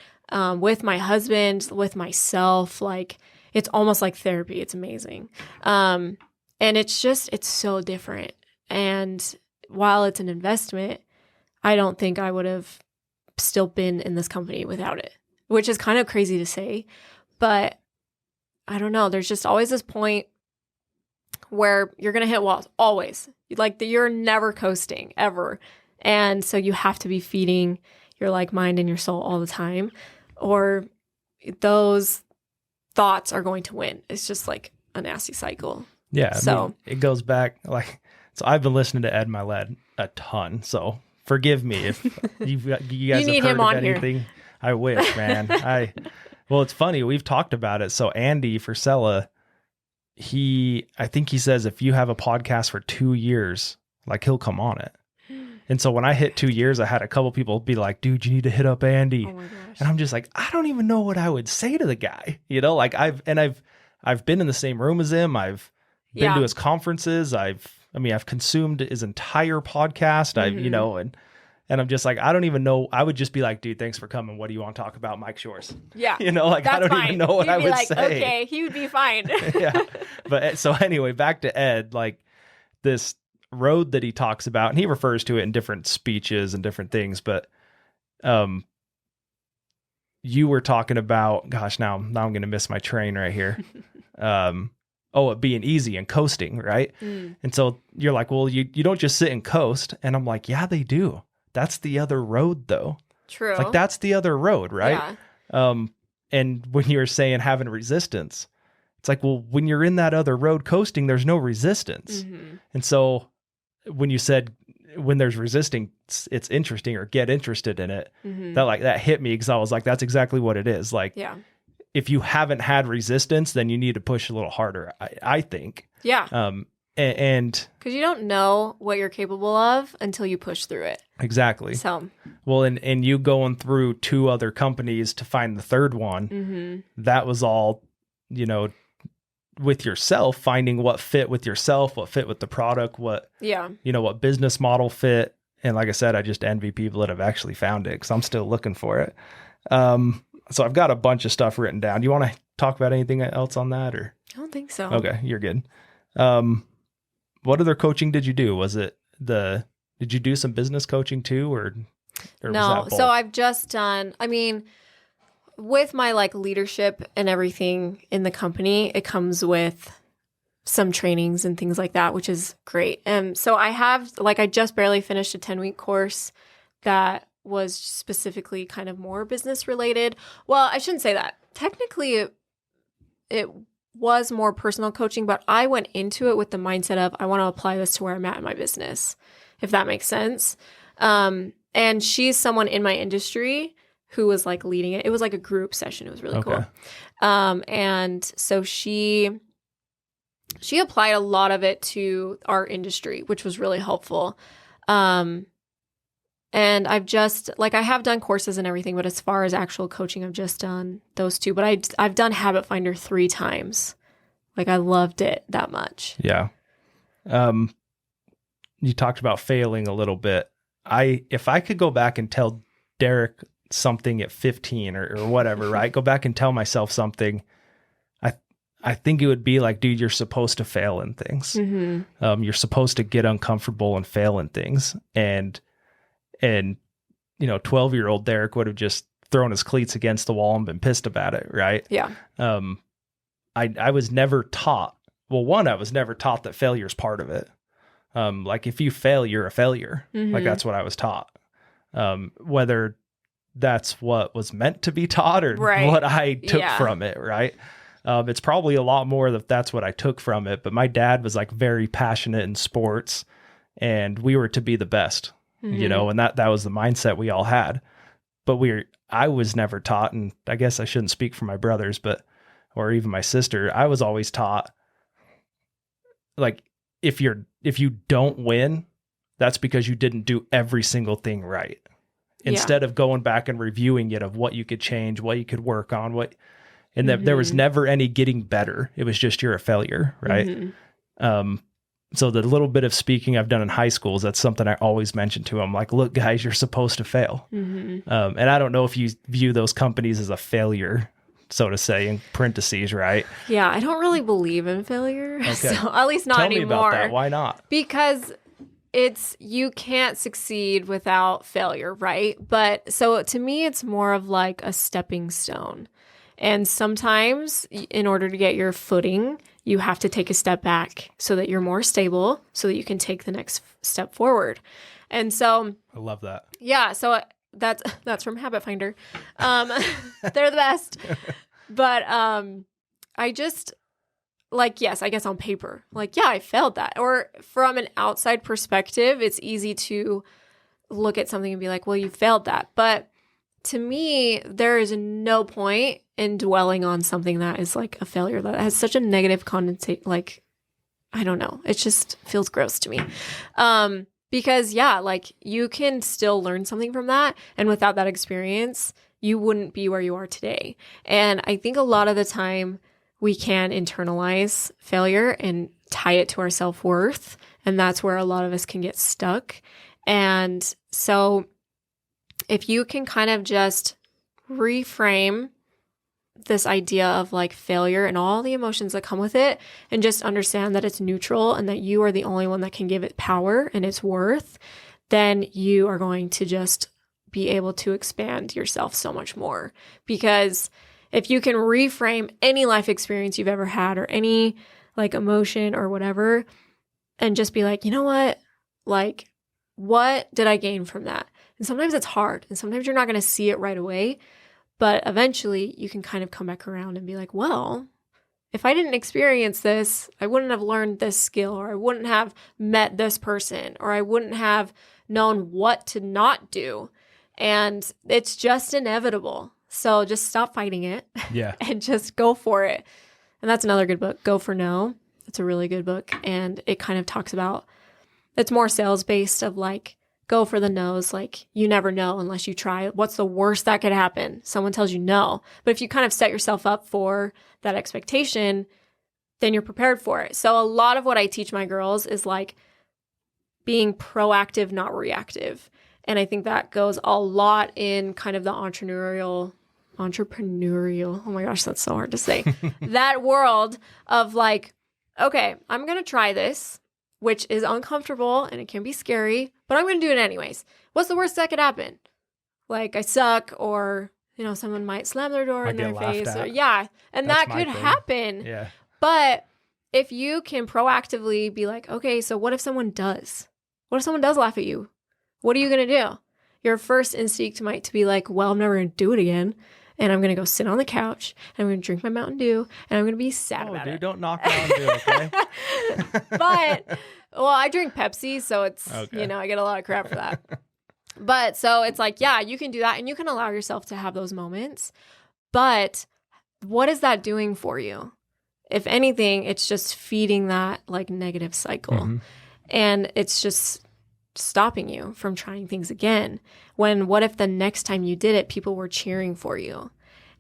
with my husband, with myself. Like, it's almost like therapy. It's amazing. And it's so different. And while it's an investment, I don't think I would have still been in this company without it, which is kind of crazy to say, but I don't know. There's just always this point where you're going to hit walls, always. Like, you're never coasting, ever. And so you have to be feeding your like mind and your soul all the time, or those thoughts are going to win. It's just like a nasty cycle. Yeah. So I mean, it goes back like, so I've been listening to Ed Milet a ton. So forgive me if you guys need have him heard on of anything. Here. I wish, man. Well, it's funny. We've talked about it. So Andy Frisella, I think he says if you have a podcast for 2 years, like he'll come on it. And so when I hit 2 years, I had a couple people be like, dude, you need to hit up Andy. Oh my gosh. And I'm just like, I don't even know what I would say to the guy. You know, like I've been in the same room as him. I've been to his conferences. I've consumed his entire podcast. And I'm just like, I don't even know. I would just be like, dude, thanks for coming. What do you want to talk about? Mike Shores. Yeah. You know, like, I don't even know what I would say. Okay, he would be fine. Yeah. But so anyway, back to Ed, like this road that he talks about, and he refers to it in different speeches and different things. But you were talking about, gosh, now I'm going to miss my train right here. It being easy and coasting, right? And so you're like, well, you don't just sit and coast. And I'm like, yeah, they do. That's the other road, though. True. Like that's the other road, right? Yeah. And when you were saying having resistance, it's like, well, when you're in that other road coasting, there's no resistance. Mm-hmm. And so when you said when there's resisting, it's interesting or get interested in it, that hit me because I was like, that's exactly what it is. Like, if you haven't had resistance, then you need to push a little harder, I think. Yeah. And because you don't know what you're capable of until you push through it. Exactly. So, well, and you going through 2 other companies to find the third one, that was all, with yourself, finding what fit with yourself, what fit with the product, what business model fit. And like I said, I just envy people that have actually found it because I'm still looking for it. So I've got a bunch of stuff written down. You want to talk about anything else on that, or? I don't think so. Okay, you're good. What other coaching did you do? Did you do some business coaching too, or no? Was that both? So I've just done, with my like leadership and everything in the company, it comes with some trainings and things like that, which is great. So I just barely finished a 10-week course that was specifically kind of more business related. Well, I shouldn't say that. Technically, it was more personal coaching, but I went into it with the mindset of I want to apply this to where I'm at in my business, if that makes sense. And she's someone in my industry who was like leading it. It was like a group session. It was really cool. And so she applied a lot of it to our industry, which was really helpful. And I've just I have done courses and everything, but as far as actual coaching, I've just done those 2. But I've done Habit Finder 3 times. Like I loved it that much. Yeah. You talked about failing a little bit. If I could go back and tell Derek something at 15 or whatever, right? Go back and tell myself something. I think it would be like, dude, you're supposed to fail in things. You're supposed to get uncomfortable and fail in things. And 12-year-old Derek would have just thrown his cleats against the wall and been pissed about it, right? Yeah. I was never taught. Well, I was never taught that failure is part of it. Like if you fail, you're a failure. Like that's what I was taught. Whether that's what was meant to be taught or what I took from it, right? It's probably a lot more that's what I took from it. But my dad was like very passionate in sports, and we were to be the best. And that was the mindset we all had. But I was never taught, and I guess I shouldn't speak for my brothers, or even my sister. I was always taught, like, if you don't win, that's because you didn't do every single thing right. Instead of going back and reviewing it of what you could change, what you could work on, and that there was never any getting better. It was just, you're a failure, right? So the little bit of speaking I've done in high schools, that's something I always mention to them. Like, look, guys, you're supposed to fail. And I don't know if you view those companies as a failure, so to say, in parentheses, right? Yeah, I don't really believe in failure. Okay. So at least not anymore. Tell me about that. Why not? Because you can't succeed without failure, right? But so to me, it's more of like a stepping stone. And sometimes in order to get your footing, you have to take a step back so that you're more stable, so that you can take the next step forward. And so I love that. Yeah. So that's from Habit Finder. They're the best. But I just yes, I guess on paper, I failed that. Or from an outside perspective, it's easy to look at something and be like, well, you failed that. But to me, there is no point in dwelling on something that is like a failure that has such a negative connotation. Like, I don't know. It just feels gross to me. Because yeah, like you can still learn something from that. And without that experience, you wouldn't be where you are today. And I think a lot of the time we can internalize failure and tie it to our self-worth. And that's where a lot of us can get stuck. And so if you can kind of just reframe this idea of like failure and all the emotions that come with it, and just understand that it's neutral and that you are the only one that can give it power and its worth, then you are going to just be able to expand yourself so much more. Because if you can reframe any life experience you've ever had or any like emotion or whatever, and just be like, you know what? Like, what did I gain from that? And sometimes it's hard, and sometimes you're not going to see it right away, but eventually you can kind of come back around and be like, well, if I didn't experience this, I wouldn't have learned this skill, or I wouldn't have met this person, or I wouldn't have known what to not do. And it's just inevitable. So just stop fighting it. Yeah. And just go for it. And that's another good book, Go for No. It's a really good book. And it kind of talks about, it's more sales based of like, go for the no's. Like, you never know unless you try. What's the worst that could happen? Someone tells you no. But if you kind of set yourself up for that expectation, then you're prepared for it. So a lot of what I teach my girls is like being proactive, not reactive. And I think that goes a lot in kind of the entrepreneurial, oh my gosh, that's so hard to say, that world of like, okay, I'm going to try this, which is uncomfortable and it can be scary, but I'm going to do it anyways. What's the worst that could happen? Like I suck, or, you know, someone might slam their door in their face. Or, yeah. And That's that could happen. Yeah. But if you can proactively be like, okay, so what if someone does? What if someone does laugh at you? What are you going to do? Your first instinct might to be like, well, I'm never going to do it again. And I'm going to go sit on the couch and I'm going to drink my Mountain Dew and I'm going to be sad about it. Don't knock Mountain Dew, okay? But, well, I drink Pepsi, so it's, you know, I get a lot of crap for that. But so it's like, yeah, you can do that and you can allow yourself to have those moments. But what is that doing for you? If anything, it's just feeding that like negative cycle. Mm-hmm. And it's just stopping you from trying things again. When what if the next time you did it, people were cheering for you?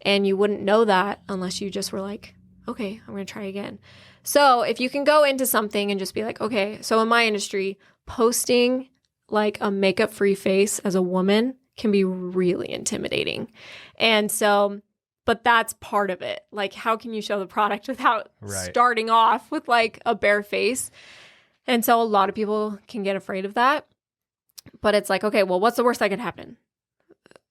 And you wouldn't know that unless you just were like, okay, I'm going to try again. So if you can go into something and just be like, okay, so in my industry, posting like a makeup-free face as a woman can be really intimidating. And so, but that's part of it. Like, how can you show the product without starting off with like a bare face? And so a lot of people can get afraid of that. But it's like, okay, well, what's the worst that could happen?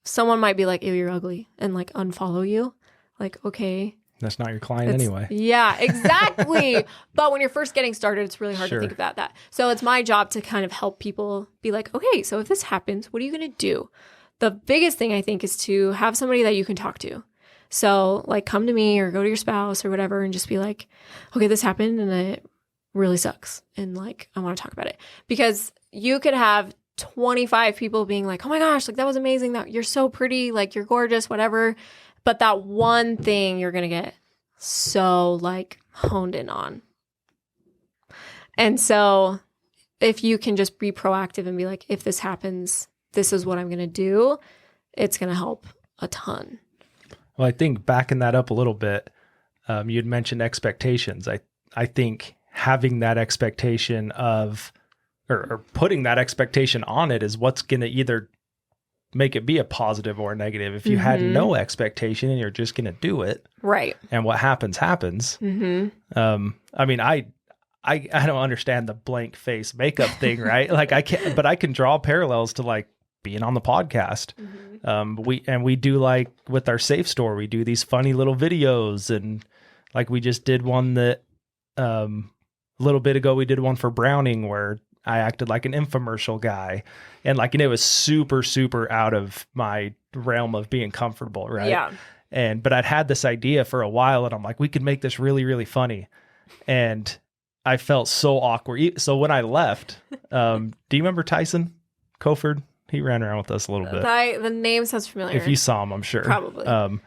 Someone might be like, ew, you're ugly, and like unfollow you. Like, okay. That's not your client anyway. Yeah, exactly. But when you're first getting started, it's really hard to think about that. So it's my job to kind of help people be like, okay, so if this happens, what are you going to do? The biggest thing I think is to have somebody that you can talk to. So like come to me or go to your spouse or whatever and just be like, okay, this happened and it really sucks. And like, I want to talk about it. Because you could have 25 people being like, oh my gosh, like that was amazing. That you're so pretty, like you're gorgeous, whatever. But that one thing you're going to get so like honed in on. And so if you can just be proactive and be like, if this happens, this is what I'm going to do, it's going to help a ton. Well, I think backing that up a little bit, you'd mentioned expectations. I think having that expectation of, or putting that expectation on it is what's going to either make it be a positive or a negative. If you had no expectation and you're just going to do it. Right. And what happens, happens. Mm-hmm. I mean, I don't understand the blank face makeup thing, right? Like I can't, but I can draw parallels to like being on the podcast. Mm-hmm. We do like with our safe store, we do these funny little videos, and like we just did one that, a little bit ago, we did one for Browning where I acted like an infomercial guy, and like, and it was super, super out of my realm of being comfortable. Right. Yeah. But I'd had this idea for a while and I'm like, we could make this really, really funny. And I felt so awkward. So when I left, do you remember Tyson Coford? He ran around with us a little bit. The name sounds familiar. If you saw him, I'm sure. Probably.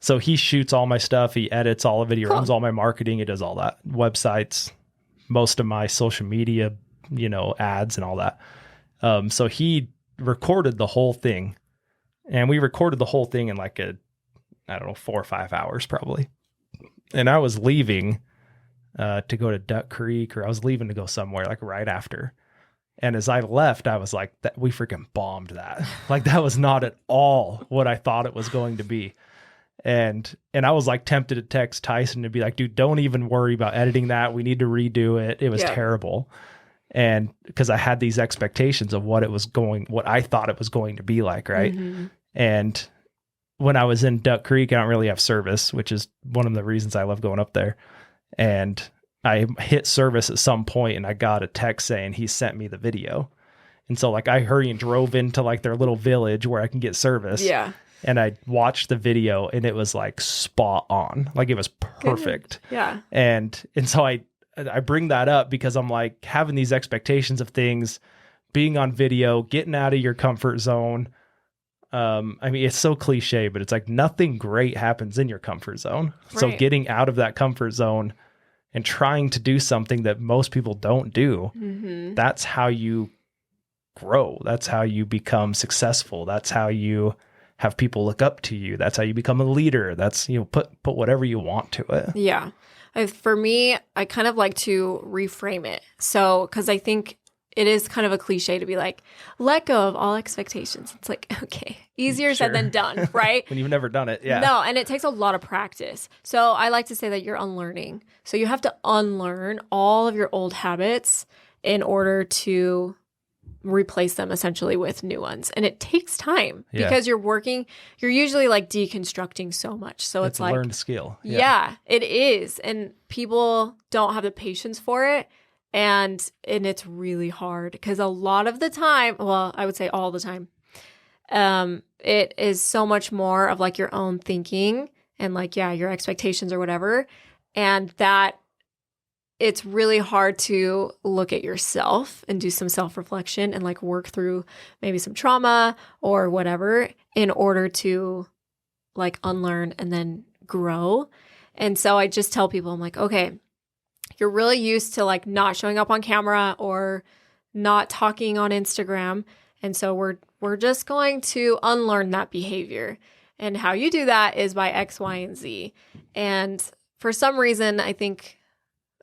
So he shoots all my stuff. He edits all of it. He Cool. runs all my marketing. He does all that. Websites, most of my social media, ads and all that. So he recorded the whole thing. And we recorded the whole thing in like 4 or 5 hours probably. And I was leaving to go to Duck Creek, or I was leaving to go somewhere like right after. And as I left, I was like, we freaking bombed that. Like that was not at all what I thought it was going to be. And I was like tempted to text Tyson to be like, dude, don't even worry about editing that. We need to redo it. It was terrible. And because I had these expectations of what I thought it was going to be like. Right. Mm-hmm. And when I was in Duck Creek, I don't really have service, which is one of the reasons I love going up there. And I hit service at some point and I got a text saying he sent me the video. And so like I hurried and drove into like their little village where I can get service. Yeah. And I watched the video and it was like spot on. Like it was perfect. Good. Yeah. And so I bring that up because I'm like having these expectations of things, being on video, getting out of your comfort zone. I mean, it's so cliche, but it's like nothing great happens in your comfort zone. Right. So getting out of that comfort zone and trying to do something that most people don't do, mm-hmm. that's how you grow. That's how you become successful. That's how you have people look up to you. That's how you become a leader. That's, put whatever you want to it. Yeah. For me, I kind of like to reframe it. So, because I think it is kind of a cliche to be like, let go of all expectations. It's like, okay, easier said than done, right? When you've never done it. Yeah. No, and it takes a lot of practice. So I like to say that you're unlearning. So you have to unlearn all of your old habits in order to replace them essentially with new ones. And it takes time because you're usually like deconstructing so much. So it's like a learned skill. Yeah, it is. And people don't have the patience for it. And it's really hard because a lot of the time, well, I would say all the time, it is so much more of like your own thinking and like, your expectations or whatever. And that it's really hard to look at yourself and do some self-reflection and like work through maybe some trauma or whatever in order to like unlearn and then grow. And so I just tell people, I'm like, okay, you're really used to like not showing up on camera or not talking on Instagram. And so we're just going to unlearn that behavior. And how you do that is by X, Y, and Z. And for some reason, I think,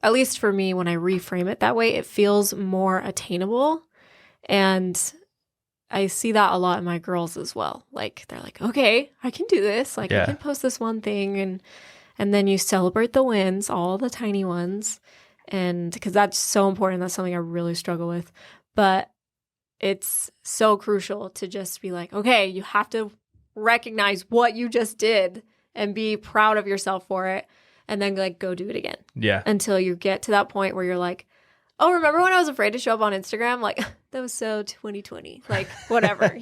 at least for me, when I reframe it that way, it feels more attainable. And I see that a lot in my girls as well. Like, they're like, okay, I can do this. Like, I can post this one thing. And then you celebrate the wins, all the tiny ones. And because that's so important. That's something I really struggle with. But it's so crucial to just be like, okay, you have to recognize what you just did and be proud of yourself for it. And then like go do it again. Yeah. Until you get to that point where you're like, oh, remember when I was afraid to show up on Instagram? Like, that was so 2020. Like, whatever,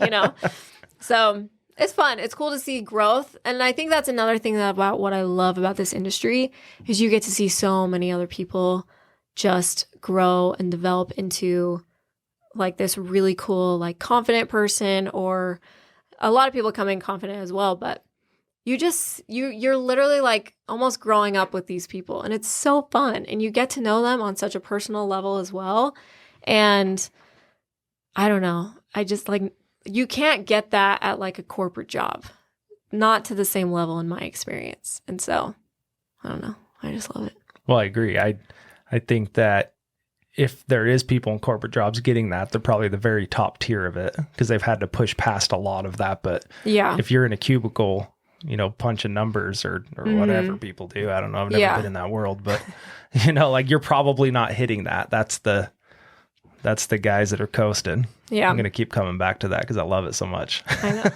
So it's fun. It's cool to see growth. And I think that's another thing about what I love about this industry is you get to see so many other people just grow and develop into like this really cool, like confident person, or a lot of people come in confident as well, but you're literally like almost growing up with these people, and it's so fun, and you get to know them on such a personal level as well. And I don't know, I just like, you can't get that at like a corporate job, not to the same level in my experience. And so I don't know, I just love it. Well, I agree. I think that if there is people in corporate jobs getting that, they're probably the very top tier of it because they've had to push past a lot of that. But if you're in a cubicle, punching numbers or whatever people do. I don't know. I've never been in that world, but like you're probably not hitting that. That's the guys that are coasting. Yeah. I'm going to keep coming back to that because I love it so much. I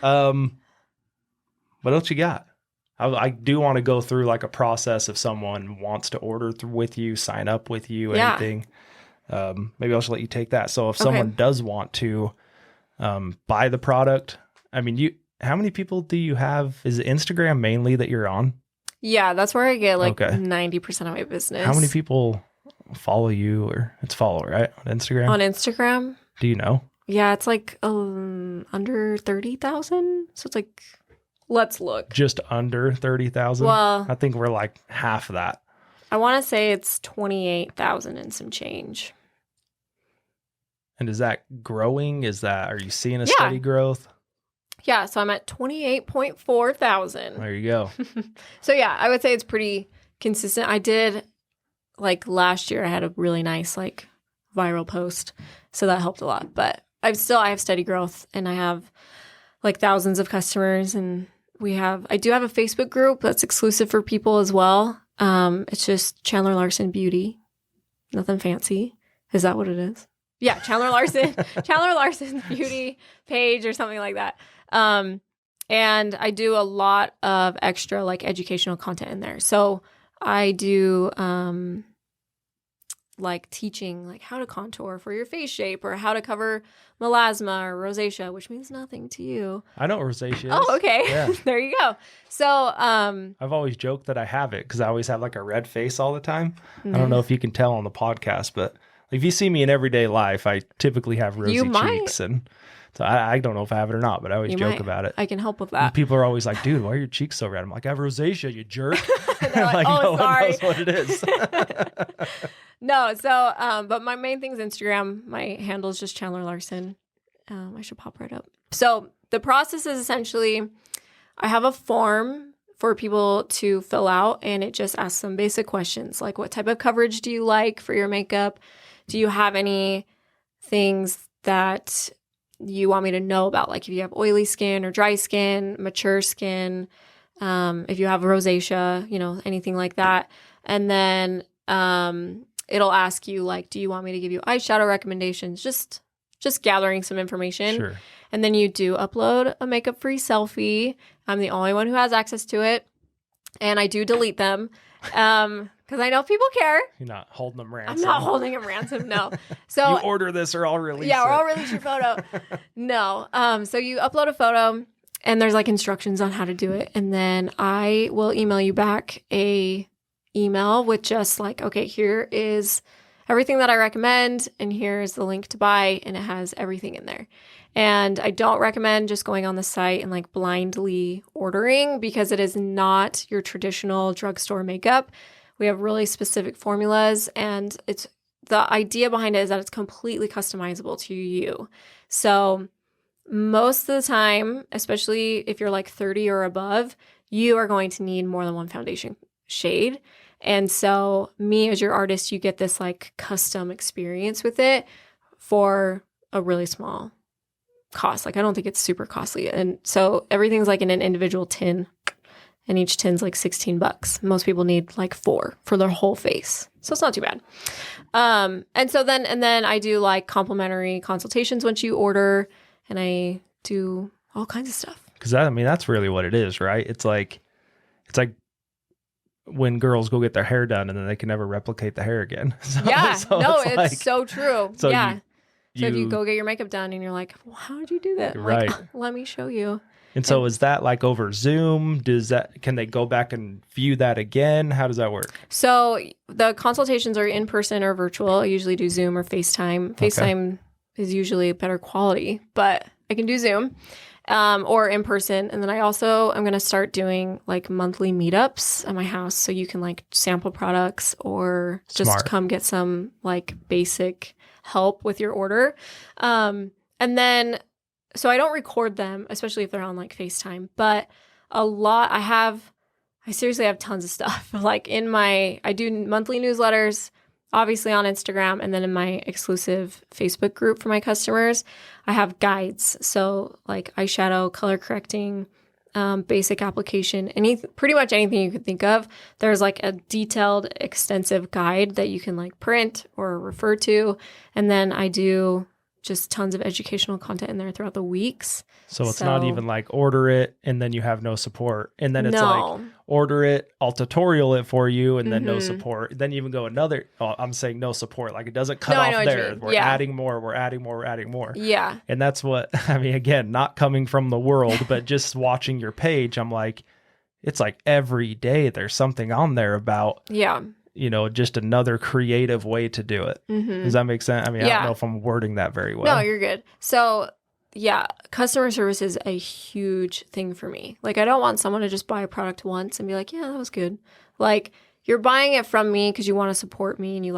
know. What else you got? I do want to go through like a process if someone wants to order with you, sign up with you, anything. Maybe I'll just let you take that. So if someone does want to buy the product, I mean, how many people do you have? Is it Instagram mainly that you're on? Yeah, that's where I get like 90% of my business. How many people follow you, or it's follow, right? On Instagram? On Instagram, Do you know? Yeah, it's like under 30,000. So it's like, let's look. Just under 30,000? Well, I think we're like half that. I want to say it's 28,000 and some change. And is that growing? Are you seeing a steady growth? Yeah, so I'm at 28.4 thousand. There you go. So yeah, I would say it's pretty consistent. I did, like last year, I had a really nice like viral post. So that helped a lot. But I have steady growth, and I have like thousands of customers, and I do have a Facebook group that's exclusive for people as well. It's just Chandler Larsen Beauty. Nothing fancy. Is that what it is? Yeah, Chandler Larsen's beauty page or something like that. And I do a lot of extra like educational content in there. So I do like teaching like how to contour for your face shape, or how to cover melasma or rosacea, which means nothing to you. I know what rosacea is. Oh, okay. Yeah. There you go. So I've always joked that I have it because I always have like a red face all the time. I don't know if you can tell on the podcast, but if you see me in everyday life, I typically have rosy cheeks, and so I don't know if I have it or not, but I always joke about it. I can help with that. And people are always like, "Dude, why are your cheeks so red?" I'm like, "I have rosacea, you jerk." Like, oh, no sorry. one knows what it is. No, so but my main thing is Instagram. My handle is just Chandler Larsen. I should pop right up. So the process is essentially, I have a form for people to fill out, and it just asks some basic questions like, what type of coverage do you like for your makeup? Do you have any things that you want me to know about? Like if you have oily skin or dry skin, mature skin, if you have rosacea, anything like that. And then it'll ask you like, do you want me to give you eyeshadow recommendations? Just gathering some information. Sure. And then you do upload a makeup-free selfie. I'm the only one who has access to it. And I do delete them. Because I know people care. You're not holding them ransom. I'm not holding them ransom, no. So you order this or I'll release it. Yeah, or I'll release your photo. No. So you upload a photo, and there's like instructions on how to do it. And then I will email you back a email with just like, okay, here is everything that I recommend, and here's the link to buy, and it has everything in there. And I don't recommend just going on the site and like blindly ordering, because it is not your traditional drugstore makeup. We have really specific formulas, and the idea behind it is that it's completely customizable to you. So most of the time, especially if you're like 30 or above, you are going to need more than one foundation shade. And so me as your artist, you get this like custom experience with it for a really small cost. Like I don't think it's super costly. And so everything's like in an individual tin. And each tin's like $16. Most people need like 4 for their whole face. So it's not too bad. And then I do like complimentary consultations once you order, and I do all kinds of stuff. Because that's really what it is, right? It's like when girls go get their hair done and then they can never replicate the hair again. It's so true. So yeah. So if you go get your makeup done and you're like, well, how did you do that? Right. Like, let me show you. And so is that like over Zoom? Can they go back and view that again? How does that work? So the consultations are in person or virtual. I usually do Zoom or FaceTime. FaceTime is usually better quality, but I can do Zoom or in person. And then I'm going to start doing like monthly meetups at my house, so you can like sample products or just come get some like basic help with your order. And then so I don't record them, especially if they're on like FaceTime, but I seriously have tons of stuff. Like I do monthly newsletters, obviously on Instagram, and then in my exclusive Facebook group for my customers, I have guides. So like eyeshadow, color correcting, basic application, pretty much anything you could think of. There's like a detailed, extensive guide that you can like print or refer to. And then I do just tons of educational content in there throughout the weeks. So it's not even like order it and then you have no support. And then it's like order it, I'll tutorial it for you, and then no support. Then you even go I'm saying no support. Like it doesn't cut off there. We're adding more. Yeah. And that's what, again, not coming from the world, but just watching your page, I'm like, it's like every day there's something on there about. Yeah. just another creative way to do it. Does that make sense? I mean, I don't know if I'm wording that very well. No, you're good. So yeah, customer service is a huge thing for me. Like, I don't want someone to just buy a product once and be like, yeah, that was good. Like, you're buying it from me because you want to support me and you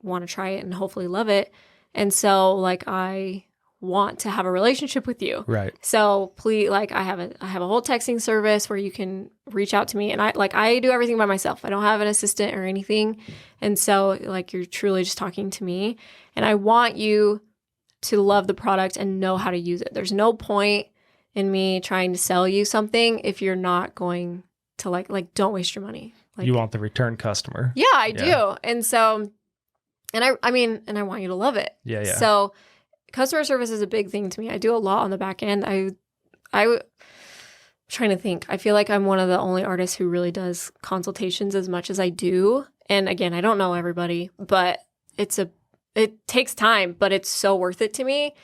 want to try it and hopefully love it. And so like, I want to have a relationship with you. Right. So please, like, I have a whole texting service where you can reach out to me, and I do everything by myself. I don't have an assistant or anything. And so like, you're truly just talking to me, and I want you to love the product and know how to use it. There's no point in me trying to sell you something if you're not going to like don't waste your money. Like, you want the return customer. Yeah, I do. And so, and I want you to love it. Yeah. So customer service is a big thing to me. I do a lot on the back end. I'm trying to think. I feel like I'm one of the only artists who really does consultations as much as I do. And again, I don't know everybody, but it takes time, but it's so worth it to me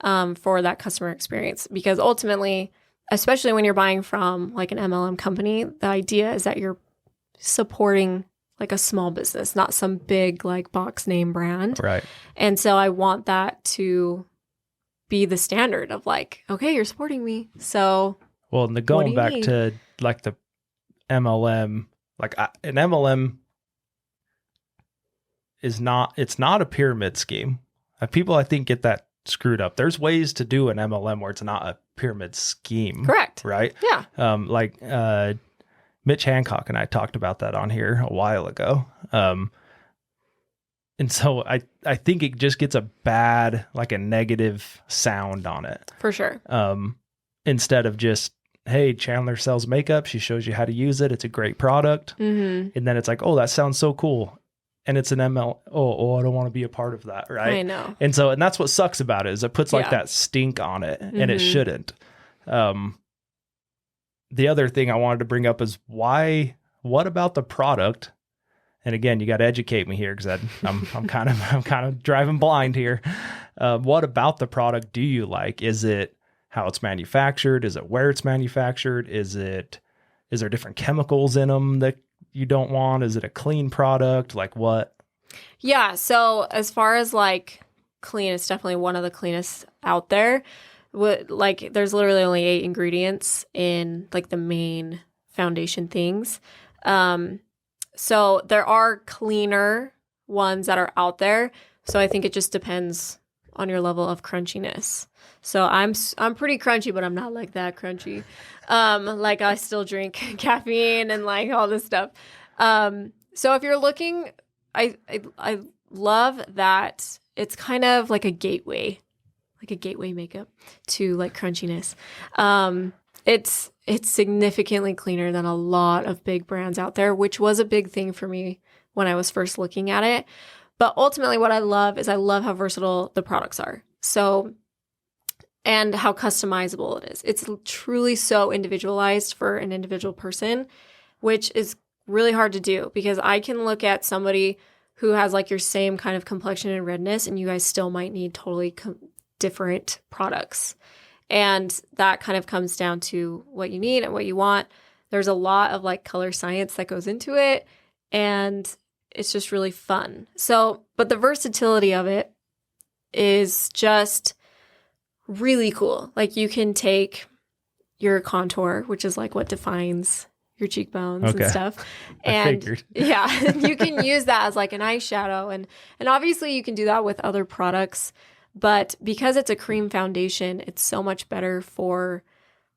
for that customer experience. Because ultimately, especially when you're buying from like an MLM company, the idea is that you're supporting like a small business, not some big like box name brand. Right. And so I want that to be the standard of like, okay, you're supporting me. So, well, and going back to like the MLM, like an MLM it's not a pyramid scheme. People, I think, get that screwed up. There's ways to do an MLM where it's not a pyramid scheme. Correct. Right? Yeah. Mitch Hancock and I talked about that on here a while ago. And so I think it just gets a negative sound on it. For sure. Instead of just, hey, Chandler sells makeup. She shows you how to use it. It's a great product. Mm-hmm. And then it's like, oh, that sounds so cool. And it's an ML. Oh, I don't want to be a part of that. Right. I know. And that's what sucks about it is it puts like that stink on it, and it shouldn't. The other thing I wanted to bring up is what about the product? And again, you got to educate me here because I'm kind of driving blind here. What about the product do you like? Is it how it's manufactured? Is it where it's manufactured? Is there different chemicals in them that you don't want? Is it a clean product? Like what? Yeah. So as far as like clean, it's definitely one of the cleanest out there. There's literally only 8 ingredients in like the main foundation things. So there are cleaner ones that are out there. So I think it just depends on your level of crunchiness. So I'm pretty crunchy, but I'm not like that crunchy. Like I still drink caffeine and like all this stuff. So if you're looking, I love that it's kind of like a gateway makeup to like crunchiness. It's significantly cleaner than a lot of big brands out there, which was a big thing for me when I was first looking at it. But ultimately what I love how versatile the products are. So, and how customizable it is. It's truly so individualized for an individual person, which is really hard to do because I can look at somebody who has like your same kind of complexion and redness, and you guys still might need totally different products. And that kind of comes down to what you need and what you want. There's a lot of like color science that goes into it, and it's just really fun. So, but the versatility of it is just really cool. Like you can take your contour, which is like what defines your cheekbones and stuff. And yeah, you can use that as like an eyeshadow. And obviously you can do that with other products, but because it's a cream foundation, it's so much better for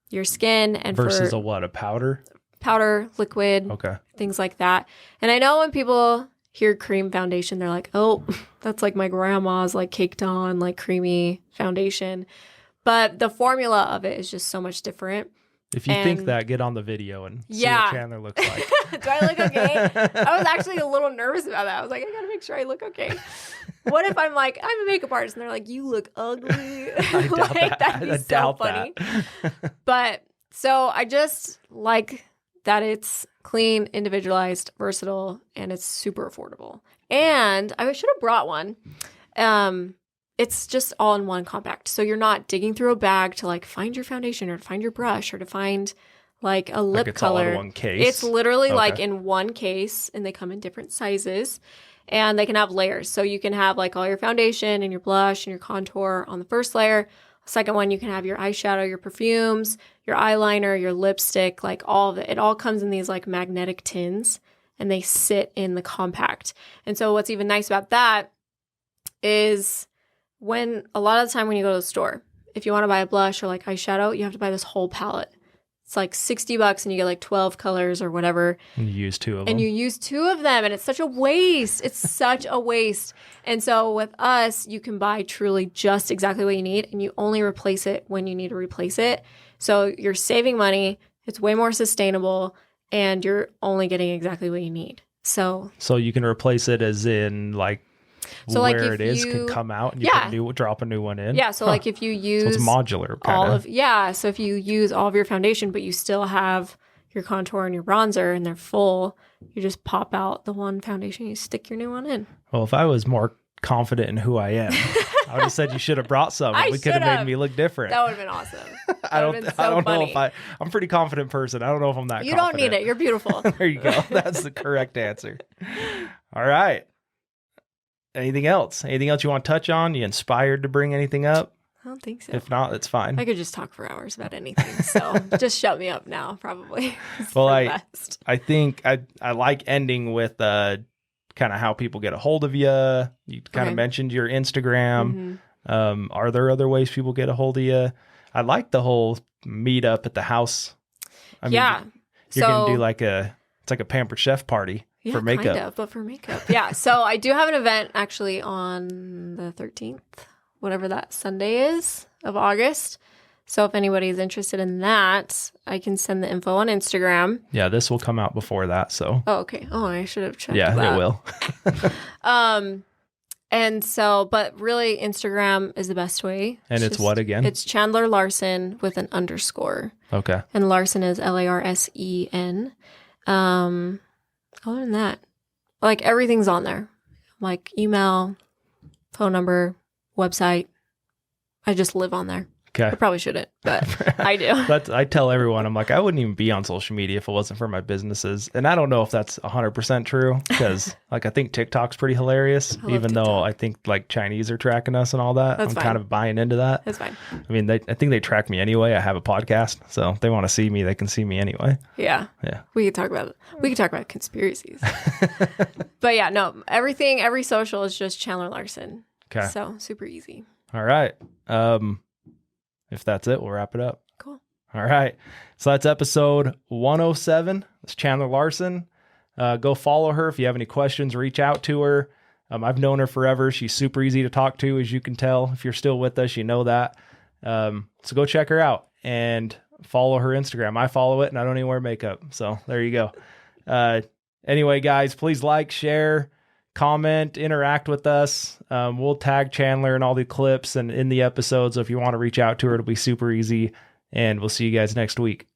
your skin and versus a powder? Powder, liquid, things like that. And I know when people hear cream foundation, they're like, oh, that's like my grandma's like caked on like creamy foundation. But the formula of it is just so much different. If you think that, get on the video and see what Chandler looks like. Do I look okay? I was actually a little nervous about that. I was like, I gotta make sure I look okay. What if I'm like, I'm a makeup artist, and they're like, you look ugly? I doubt that. That'd be so funny. But so I just like that it's clean, individualized, versatile, and it's super affordable. And I should have brought one. It's just all in one compact. So you're not digging through a bag to like find your foundation or to find your brush or to find like a lip it's all color. in one case? It's literally Okay. like in one case, and they come in different sizes, and they can have layers. So you can have like all your foundation and your blush and your contour on the first layer. Second one, you can have your eyeshadow, your perfumes, your eyeliner, your lipstick, like all of it. It all comes in these like magnetic tins, and they sit in the compact. And so what's even nice about that is when a lot of the time when you go to the store, if you want to buy a blush or like eyeshadow, you have to buy this whole palette. It's like $60 and you get like 12 colors or whatever. And you use 2 of them. And you use 2 of them, and it's such a waste. It's such a waste. And so with us, you can buy truly just exactly what you need, and you only replace it when you need to replace it. So you're saving money. It's way more sustainable, and you're only getting exactly what you need. So you can replace it as in like So, like, where if it is you- can come out and you Yeah. drop a new one in. yeah, so like if you use So it's modular all kind of so if you use all of your foundation, but you still have your contour and your bronzer and they're full, you just pop out the one foundation, you stick your new one in. Well, if I was more confident in who I am, I would have said you should have brought some. I We could have should've. made me look different. That would have been awesome. I That would've been so don't know funny. if I'm a pretty confident person. I don't know if I'm that You don't confident. need it. You're beautiful. There you go. That's the correct answer. All right. Anything else? Anything else you want to touch on? You inspired to bring anything up? I don't think so. If not, that's fine. I could just talk for hours about anything. So just shut me up now, probably. It's Well, for the best. I think I like ending with kind of how people get a hold of you. You kind Okay. of mentioned your Instagram. Mhm. Are there other ways people get a hold of you? I like the whole meet up at the house. I mean, Yeah. you're going to So- do it's like a Pampered Chef party Yeah, for makeup. kind of, but for makeup. Yeah. So I do have an event actually on the 13th, whatever that Sunday is of August. So if anybody's interested in that, I can send the info on Instagram. Yeah, this will come out before that. So Oh, okay. Oh, I should have checked yeah, that. it will. And so, but really Instagram is the best way. And it's what again? It's Chandler Larsen with an underscore. Okay. And Larsen is Larsen. Other than that, like everything's on there, like email, phone number, website. I just live on there. Okay. I probably shouldn't, but I do. I tell everyone, I'm like, I wouldn't even be on social media if it wasn't for my businesses. And I don't know if that's 100% true because like, I think TikTok's pretty hilarious, I love even though TikTok. I think like Chinese are tracking us and all that. That's I'm fine. kind of buying into that. That's fine. I mean, I think they track me anyway. I have a podcast, so if they want to see me, they can see me anyway. Yeah. Yeah. We could talk about conspiracies. But yeah, no, every social is just Chandler Larsen. Okay. So super easy. All right. If that's it, we'll wrap it up. Cool. All right. So that's episode 107. It's Chandler Larsen. Go follow her. If you have any questions, reach out to her. I've known her forever. She's super easy to talk to, as you can tell. If you're still with us, you know that. So go check her out and follow her Instagram. I follow it and I don't even wear makeup. So there you go. Anyway, guys, please like, share, comment, interact with us. We'll tag Chandler in all the clips and in the episodes. So if you want to reach out to her, it'll be super easy. And we'll see you guys next week.